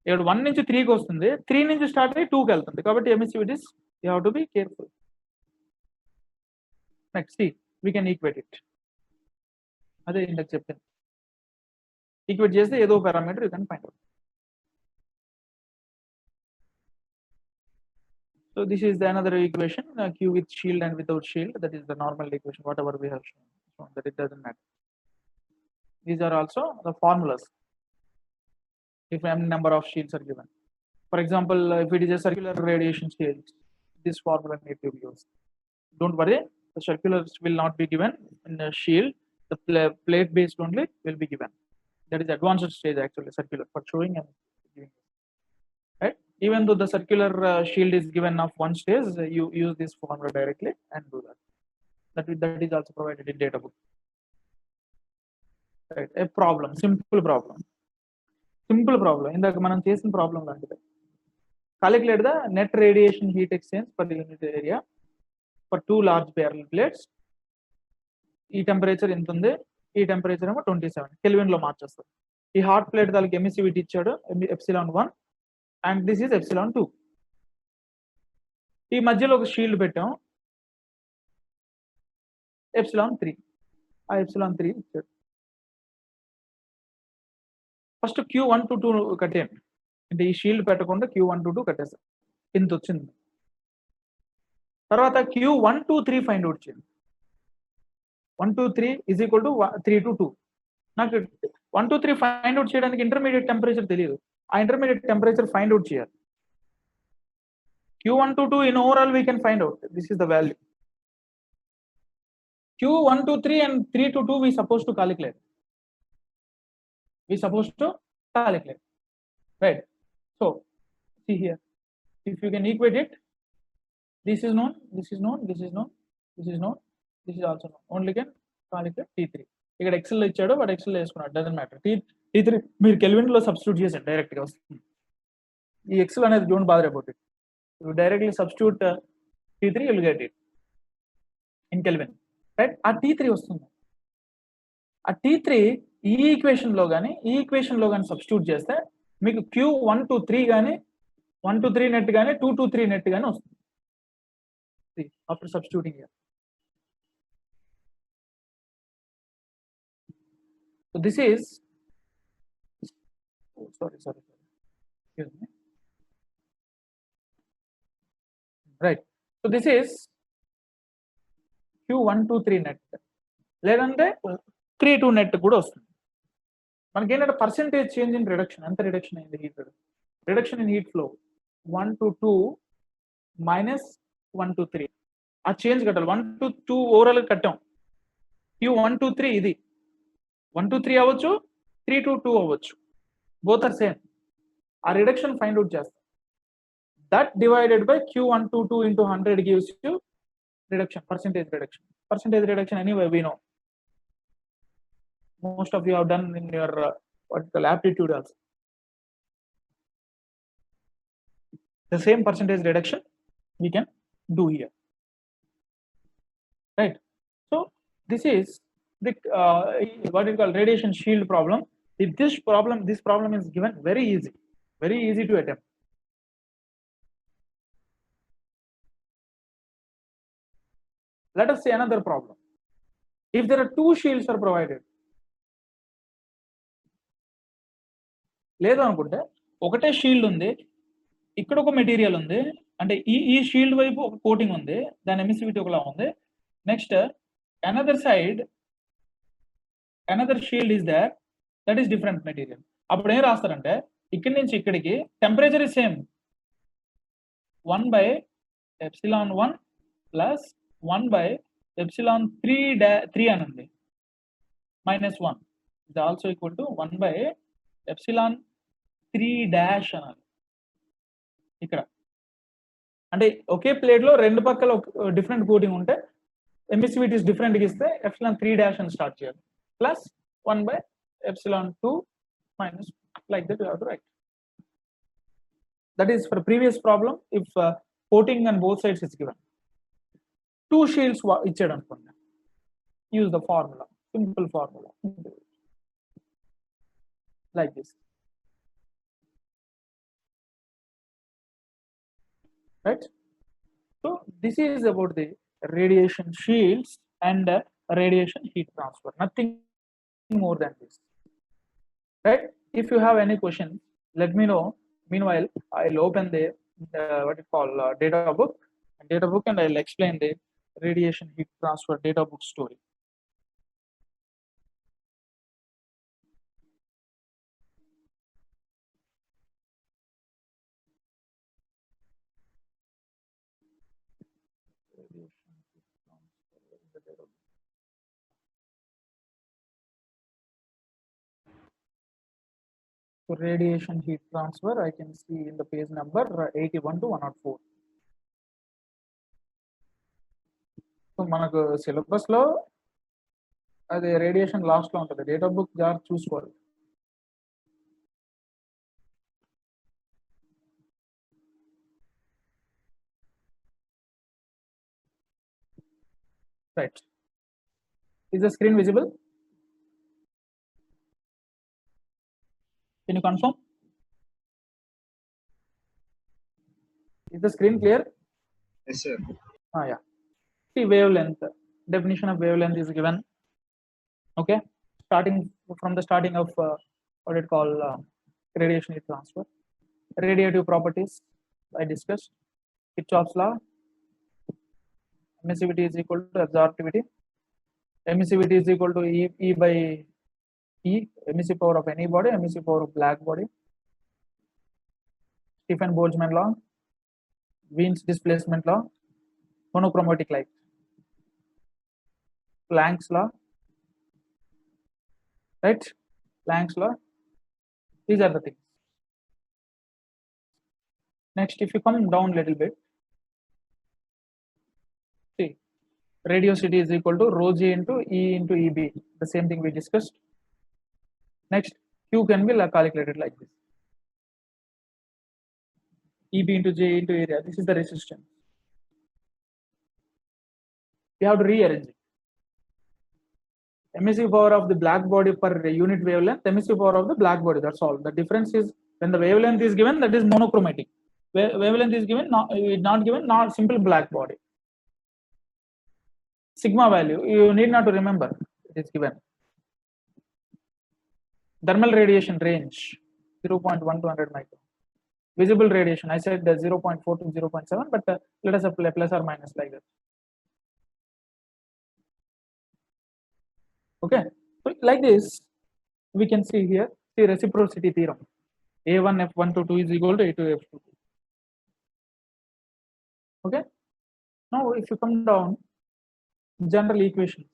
ఇక్కడ 1 నుంచి 3కి వస్తుంది, 3 నుంచి స్టార్ట్ అయ్యి 2కి వెళ్తుంది, కాబట్టి emissivities you have to be careful. Next we can equate it. అదే ఇందాక చెప్తాను, ఈక్వేట్ చేస్తే ఏదో parameter you can find out. So this is the another equation, Q with shield and without shield. That is the normal equation, whatever we have shown that it doesn't matter. These are also the formulas if m number of shields are given. For example, if it is a circular radiation shield, this formula need to be used. Don't worry, the circulars will not be given in the shield. The plate based only will be given. That is advanced stage actually, circular for showing and giving. Right? Even though the circular shield is given of one stage, you use this formula directly and do that. That is also provided in data book. Right? A problem, simple problem. ఇందాక మనం చేసిన problem లాంటిది. Calculate the net radiation heat exchange per unit area for 2 large barrel plates. ఈ temperature ఎంత ఉంది, ఈ temperature ఏమో 27 kelvin లో మార్చేస్తారు. ఈ హాట్ ప్లేట్ దానికి ఎమిసివిటీ ఇచ్చాడు epsilon 1 and this is epsilon 2. ఈ మధ్యలో ఒక షీల్డ్ పెట్టాం epsilon 3. ఆ epsilon 3 ఇచ్చాడు. ఫస్ట్ Q122 కట్టేయండి, అంటే ఈ షీల్డ్ పెట్టకుండా Q122 కట్టేస్తాం, ఇంత వచ్చింది. తర్వాత Q123 ఫైండ్ అవుట్ చేయండి. 123 is equal to 3 to 2. నాకు 123 ఫైండ్ అవుట్ చేయడానికి ఇంటర్మీడియట్ టెంపరేచర్ తెలియదు, ఆ ఇంటర్మీడియట్ టెంపరేచర్ ఫైండ్ అవుట్ చేయాలి. Q122 in overall we can find out, this is the value. Q123 and 3 to 2 we supposed to calculate. Right? So see here, if you can equate it, this is known, this is known, this is known, this is known, this is also known. Only can calculate T3. ఇక్కడ XL లో ఇచ్చాడు, but XL లో వేసుకున్నాడు, doesn't matter. T3 మీరు kelvin లో substitute చేసారు, direct గా వస్తుంది. ఈ ఎక్సెల్ అనేది don't bother about it. You directly substitute T3, you will get it in Kelvin, right? ఆ T3 వస్తుంది. ఆ T3 ఈ ఈక్వేషన్ లో కానీ సబ్స్టిట్యూట్ చేస్తే మీకు Q123 కానీ 123 నెట్ కానీ 223 నెట్ కానీ వస్తుంది. After substituting here. So this is sorry excuse me, right? So this is Q123 net, లేదంటే 32 నెట్ కూడా వస్తుంది. మనకి ఏంటంటే పర్సెంటేజ్ చేంజ్ ఇన్ రిడక్షన్, ఎంత రిడక్షన్ అయింది, heat reduction in heat flow 1 to 2 minus 1 to 3, ఆ చేంజ్ కట్టాలి. 1 to 2 ఓవరాల్ కట్టాం, Q123 ఇది 1 to 3 అవ్వచ్చు, 3 to 2 అవ్వచ్చు, బోత్ ఆర్ సేమ్. ఆ రిడక్షన్ ఫైండ్ అవుట్ చేస్తాం. That divided by Q122 into 100 gives you reduction, percentage reduction. Anyway, we know most of you have done in your what called aptitude also. The same percentage reduction we can do here, right? So this is the what you call radiation shield problem. If this problem is given very easy to attempt. Let us say another problem. If there are two shields are provided, లేదు అనుకుంటే ఒకటే shield ఉంది, ఇక్కడ ఒక material ఉంది, అంటే ఈ shield వైపు ఒక కోటింగ్ ఉంది, దాని ఎమిసివిటీ ఒకలా ఉంది. Next another side another shield is there, that is different material. అప్పుడు ఏం రాస్తారంటే ఇక్కడి నుంచి ఇక్కడికి టెంపరేచర్ ఇస్ సేమ్, 1/ε1 ప్లస్ 1/ε3 అని ఉంది, -1 is also equal to 1/ε3 అనాలి. ఇక్కడ అంటే ఒకే ప్లేట్ లో రెండు పక్కల డిఫరెంట్ కోటింగ్ ఉంటే ఎమిసివిటీస్ డిఫరెంట్ గా ఇస్తే ε3 అని స్టార్ట్ చేయాలి, plus 1/ε2 minus, like that you have to write. That is for previous problem if coating on both sides is given. Two shields ఇచ్చాడు అనుకోండి, use the formula, simple formula like this, right? So this is about the radiation shields and radiation heat transfer, nothing more than this, right? If you have any questions, let me know. Meanwhile, I'll open the what you call data book, and I'll explain the radiation heat transfer data book story. So radiation heat transfer, I can see in the page number 81 to 104. So మనకు syllabus లో అది radiation last లో ఉంటుంది, data book జాగ్రత్త చూసుకోవాలి. Right, is the screen visible? Can you confirm? Is the screen clear? Yes, sir. Yeah. See, wavelength, definition of wavelength is given. Okay, starting from the starting of what it call radiation heat transfer. Radiative properties I discussed. Kirchhoff's law. Emissivity is equal to absorptivity. Emissivity is equal to E by E, emissive power of any body, emissive power of black body. Stefan-Boltzmann law, Wien's displacement law, monochromatic light, Planck's law, right? Planck's law. These are the things. Next, if you come down a little bit, see, radiosity is equal to rho G into EB, the same thing we discussed. Next, Q can be calculated like this, EB into J into area. This is the resistance. You have to rearrange it. Emissive power of the black body per unit wavelength, emissive power of the black body, that's all. The difference is when the wavelength is given, that is monochromatic. Wavelength is given, not given, not simple black body. Sigma value, you need not to remember, it is given. Thermal radiation range 0.1 to 100 micron. Visible radiation, I said 0.4 to 0.7, but let us apply plus or minus like that. Okay, so like this, we can see here the reciprocity theorem. A1 F122 is equal to A2 F22. Okay, now if you come down, general equation,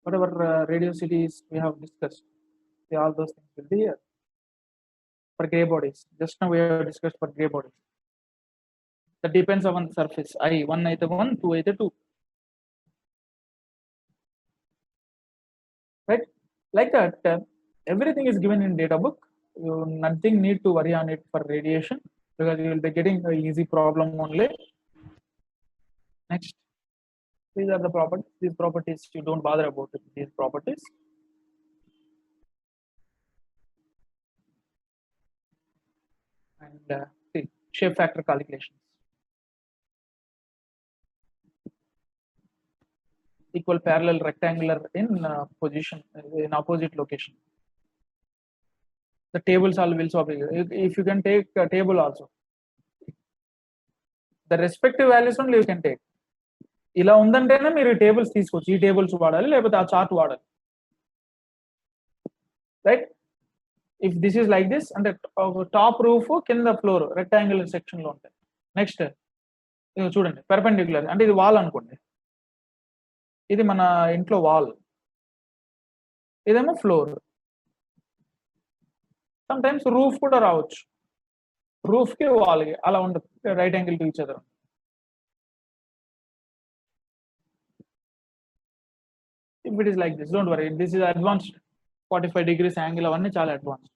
whatever radiosities we have discussed, all those things will be here. For gray bodies, just now we have discussed for gray bodies. That depends on the surface. I1 either 1, 2 either 2. Right? Like that, everything is given in data book. you nothing need to worry on it for radiation, because you will be getting an easy problem only. Next, these are the properties. These properties you don't bother about it. These properties. And see, shape factor calculations. Equal parallel rectangular in position in opposite location. The tables all will solve it. If you can take a table also, the respective values only you can take. ఇలా ఉందంటేనే మీరు tables తీసుకోవచ్చు. ఈ tables వాడాలి, లేకపోతే ఆ chart వాడాలి, right? If this is like this అంటే top roof కింద ఫ్లోర్ రెక్టాంగులర్ సెక్షన్ లో ఉంటాయి. నెక్స్ట్ చూడండి, పెర్పెండిక్యులర్ అంటే ఇది వాల్ అనుకోండి, ఇది మన ఇంట్లో వాల్, ఇదేమో ఫ్లోర్. సమ్ టైమ్స్ రూఫ్ కూడా రావచ్చు, రూఫ్ కి వాల్ కి అలా ఉండదు, right angle to each other. If it is like this, don't worry, this is advanced 45 degrees angle, అవన్నీ చాలా అడ్వాన్స్డ్.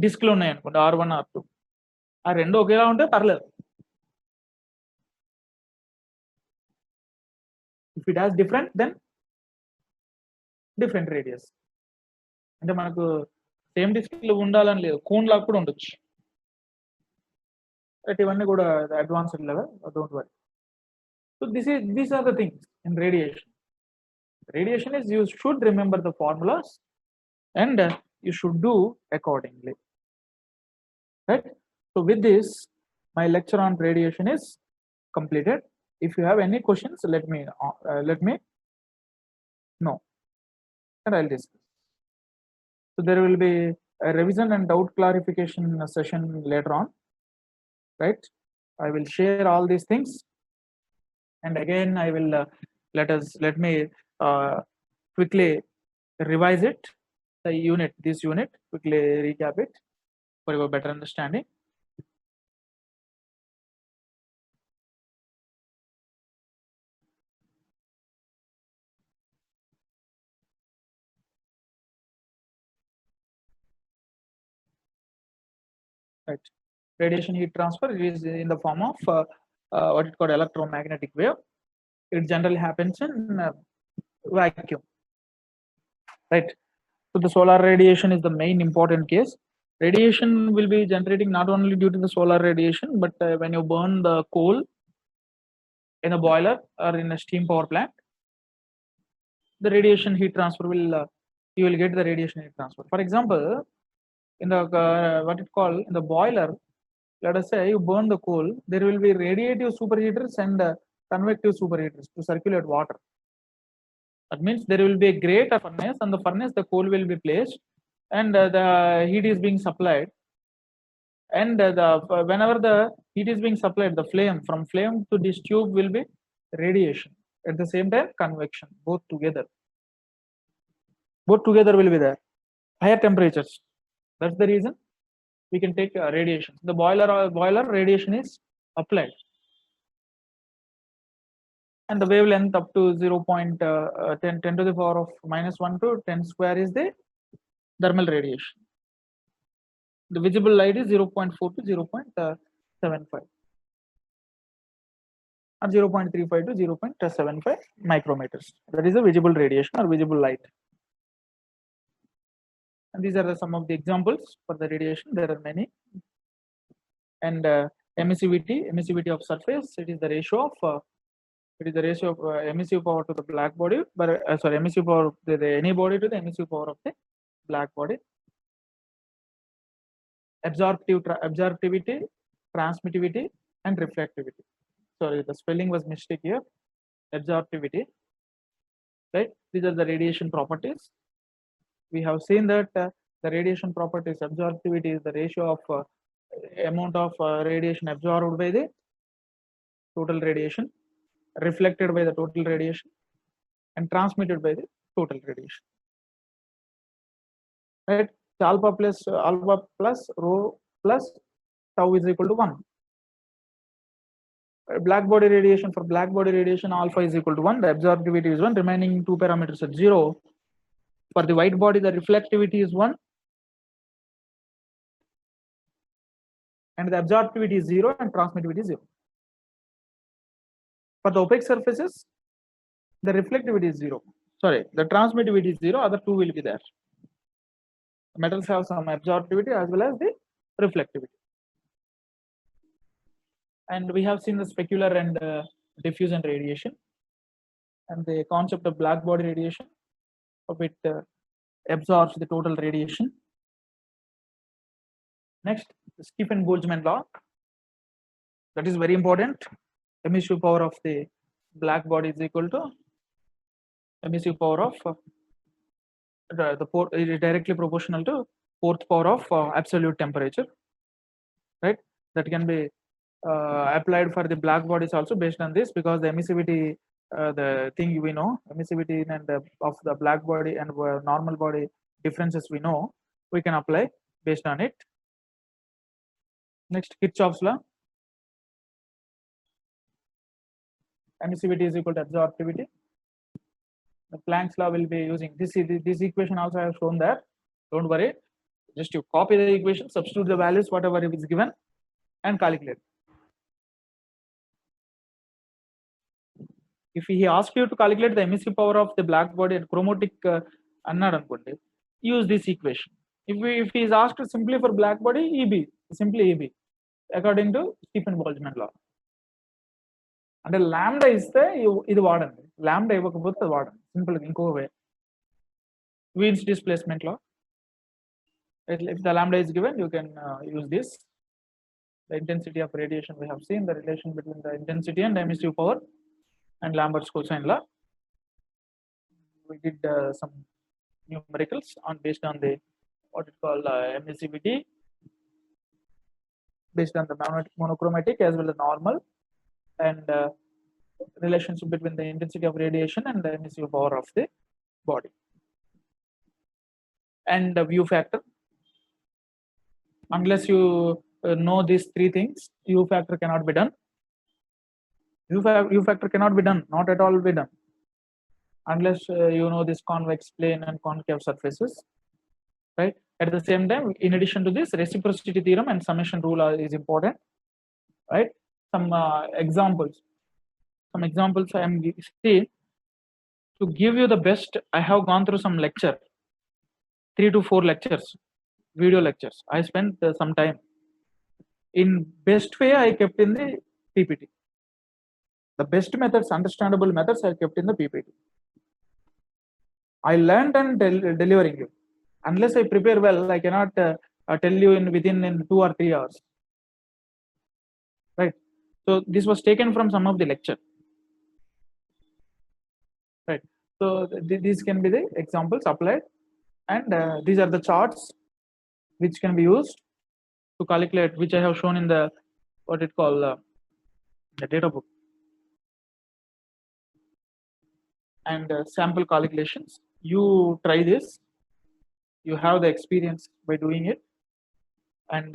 డిస్క్ లో ఉన్నాయి అనుకోండి, R1 R2, ఆ రెండు ఒకేలా ఉంటే పర్లేదు. If it has different, then different radius. అంటే మనకు సేమ్ డిస్క్ లో ఉండాలని లేదు, కోన్ లాగా కూడా ఉండొచ్చు. ఇవన్నీ కూడా advanced level, don't worry. So these are the things in radiation. Radiation is, you should remember the formulas and you should do accordingly, right? So with this, my lecture on radiation is completed. If you have any questions, let me know and I'll discuss. So there will be a revision and doubt clarification session later on, right? I will share all these things, and again I will let me quickly revise it, the unit, this unit, quickly recap it for your better understanding. Right, radiation heat transfer is in the form of what is called electromagnetic wave. It generally happens in vacuum, right? So the solar radiation is the main important case. Radiation will be generating not only due to the solar radiation, but when you burn the coal in a boiler or in a steam power plant, the radiation heat transfer will you will get the radiation heat transfer. For example, in the what it called in the boiler, let us say you burn the coal, there will be radiative superheaters and convective superheaters to circulate water. That means there will be a great furnace, and the furnace the coal will be placed, and the heat is being supplied, and whenever the heat is being supplied, the flame, from flame to this tube will be radiation, at the same time convection, both together will be there. Higher temperatures, that's the reason we can take radiation. The boiler radiation is applied, and the wavelength up to 0.10 to the power of -1 to 10 square is the thermal radiation. The visible light is 0.4 to 0.75 or 0.35 to 0.75 micrometers. That is the visible radiation or visible light. And these are some of the examples for the radiation. There are many. And emissivity of surface, it is the ratio of emissive power to the black body, but sorry, emissive power of the any body to the emissive power of the black body. Absorptivity, transmittivity, and reflectivity. Sorry, the spelling was mistake here. Absorptivity, right? These are the radiation properties. We have seen that the radiation properties, absorptivity is the ratio of amount of radiation absorbed by the total radiation, reflected by the total radiation, and transmitted by the total radiation. Right? Alpha plus rho plus tau is equal to 1. Black body radiation, for black body radiation, alpha is equal to 1. The absorptivity is 1. Remaining two parameters at 0. For the white body, the reflectivity is 1. and the absorptivity is 0 and transmittivity is 0. For the opaque surfaces, the reflectivity is 0. Sorry, the transmittivity is 0, other two will be there. Metals have some absorptivity as well as the reflectivity. And we have seen the specular and diffusion radiation, and the concept of black body radiation, of it absorbs the total radiation. Next, the Stefan-Boltzmann law. That is very important. Emissive power of the black body is equal to emissive power of directly proportional to fourth power of absolute temperature, right? That can be applied for the black bodies also based on this, because the emissivity, the thing we know, emissivity and of the black body and normal body differences we know, we can apply based on it. Next, Kirchhoff's law. Emissivity is equal to absorptivity. The Planck's law will be using this equation also I have shown there. Don't worry, just you copy the equation, substitute the values whatever is given, and calculate. If he asks you to calculate the emissive power of the black body and chromatic use this equation. If he is asked simply for black body, EB, simply EB, according to Stefan-Boltzmann law. And lambda is the warden. Lambda is the warden. Simple way. Wien's displacement law. If the lambda is given, you can use this. The intensity of radiation, we have seen the relation between the intensity and emissive power, and Lambert's cosine law. We did some numericals based on the what it called emissivity, based on the monochromatic as well as normal, and relationship between the intensity of radiation and the emissive power of the body, and the view factor. Unless you know these three things, view factor cannot be done. View factor cannot be done, not at all be done, unless you know this convex plane and concave surfaces, right? At the same time, in addition to this, reciprocity theorem and summation rule is important, right? Some examples I am saying to give you the best. I have gone through some lecture, 3 to 4 lectures, video lectures. I spent some time. In best way, I kept in the PPT. The best methods, understandable methods, I kept in the PPT. I learned and delivering you. Unless I prepare well, I cannot tell you within 2 or 3 hours. Right. So this was taken from some of the lecture. Right. So these can be the examples applied, and these are the charts which can be used to calculate, which I have shown in the what it called the data book, and sample calculations. You try this. You have the experience by doing it, and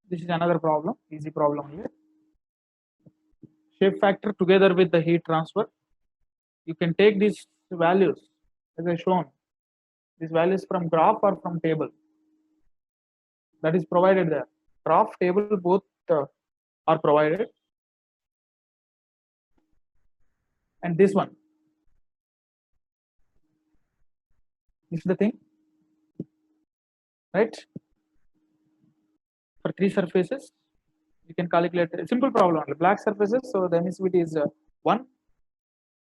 this is another problem, easy problem here. Shape factor together with the heat transfer. You can take these values as I shown. These values from graph or from table. That is provided there. Graph, table, both are provided. And this one. This is the thing. Right? For 3 surfaces, you can calculate a simple problem. Black surfaces, so the emissivity is 1.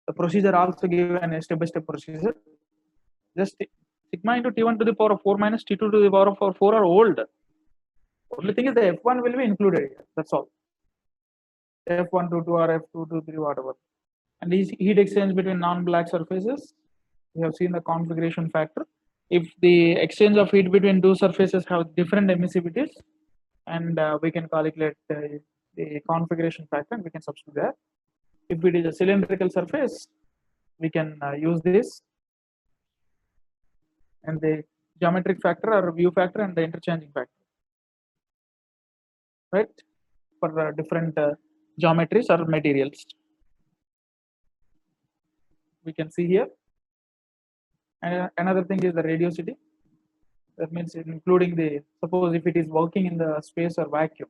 The procedure also given a step-by-step procedure. Just sigma into T1 to the power of 4 minus T2 to the power of 4 are old. Only thing is the F1 will be included here. That's all. F1 to 2 or F2 to 3, whatever. And these heat exchange between non-black surfaces, we have seen the configuration factor. If the exchange of heat between 2 surfaces have different emissivities, and we can calculate the configuration factor, and we can substitute that. If it is a cylindrical surface, we can use this, and the geometric factor or view factor and the interchanging factor, right, for different geometries or materials. We can see here. And another thing is the radiosity. That means including the, suppose if it is working in the space or vacuum,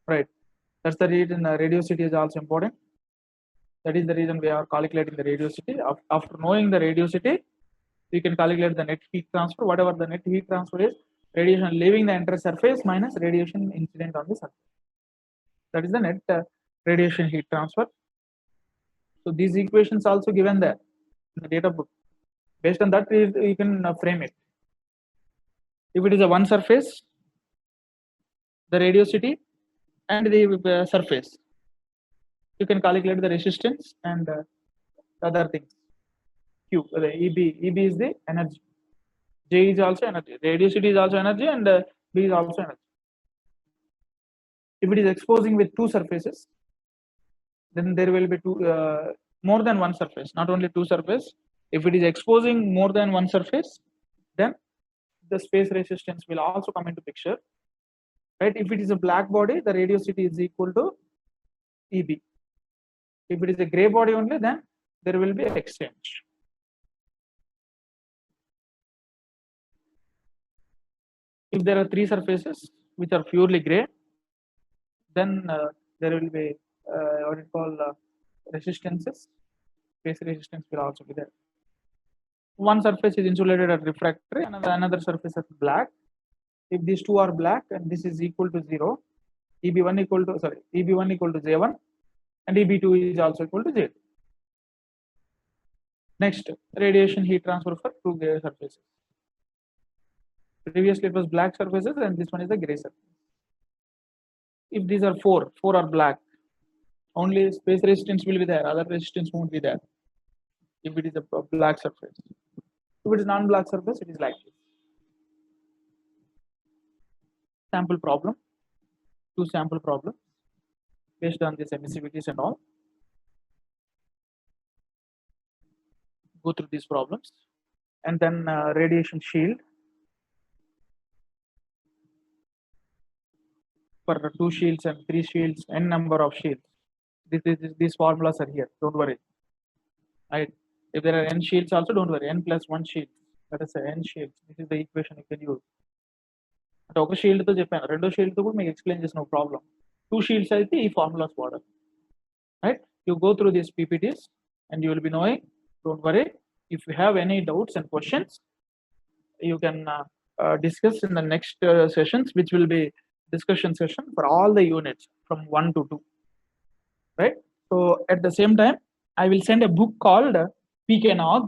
right? That's the reason radiosity is also important. That is the reason we are calculating the radiosity. After knowing the radiosity, we can calculate the net heat transfer. Whatever the net heat transfer is, radiation leaving the entire surface minus radiation incident on the surface. That is the net radiation heat transfer. So these equations also given there in the data book. Based on that, you can frame it. If it is a one surface, the radiosity and the surface, you can calculate the resistance and the other things. Q, the EB is the energy. J is also energy. Radiosity is also energy, and B is also energy. If it is exposing with two surfaces, then there will be more than one surface, not only two surfaces. If it is exposing more than one surface, then the space resistance will also come into picture, right? If it is a black body, the radiosity is equal to EB. If it is a gray body only, then there will be exchange. If there are three surfaces which are purely gray, then there will be what you call resistances. Space resistance will also be there. One surface is insulated at refractory, another surface is black. If these two are black and this is equal to 0, EB1 equal to J1, and EB2 is also equal to J2. Next, radiation heat transfer for two gray surfaces. Previously it was black surfaces, and this one is the gray surface. If these are four are black, only space resistance will be there, other resistance won't be there. If it is a black surface. If it is non-black surface, it is like this. Sample problem, two sample problems based on these emissivities and all. Go through these problems, and then radiation shield for two shields and three shields, n number of shields. These formulas are here. Don't worry. Right? If there are n shields, also don't worry. N plus one shield. Let us say n shields. This is the equation you can use. ఒక shield తో చెప్పాను, రెండో shield తో కూడా మీకు explain చేసిన problem. Two shields అయితే ఈ ఫార్ములాస్ వాడాలి. Right? You go through these PPTs and you will be knowing. Don't worry. If you have any doubts and questions, you can discuss in the next sessions, which will be discussion session for all the units from 1 to 2. Right? So at the same time, I will send a book called PKNOG,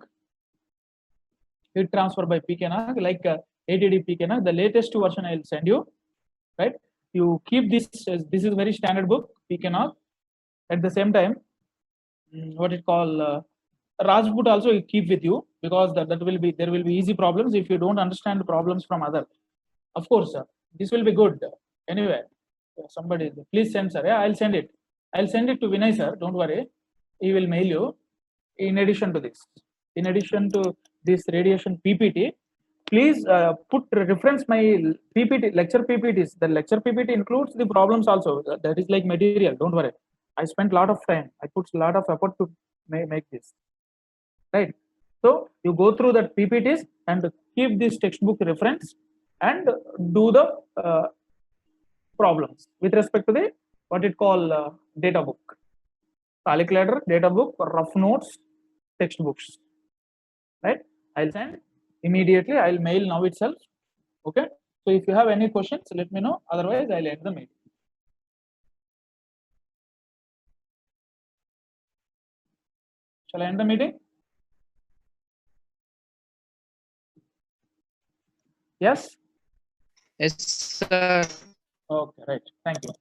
heat transfer by PKNOG, like ATD PKNOG. The latest version I will send you. Right? You keep this. This is a very standard book, PKNOG. At the same time, what it call Rajput also you keep with you, because there will be easy problems if you don't understand the problems from other. Of course, this will be good. Anyway, somebody please send, sir. Yeah, I'll send it. I'll send it to Vinay, sir. Don't worry. He will mail you. In addition to this radiation PPT, please put reference my PPT, lecture PPTs. The lecture PPT includes the problems also. That is like material. Don't worry. I spent a lot of time. I put a lot of effort to make this. Right? So you go through that PPTs and keep this textbook reference and do the problems with respect to the what it call data book, calculator, data book, rough notes, textbooks. Right? I'll send immediately. I'll mail now itself. Okay. So if you have any questions, let me know. Otherwise, I'll end the meeting. Shall I end the meeting? Yes? Yes, sir. Okay, right. Thank you.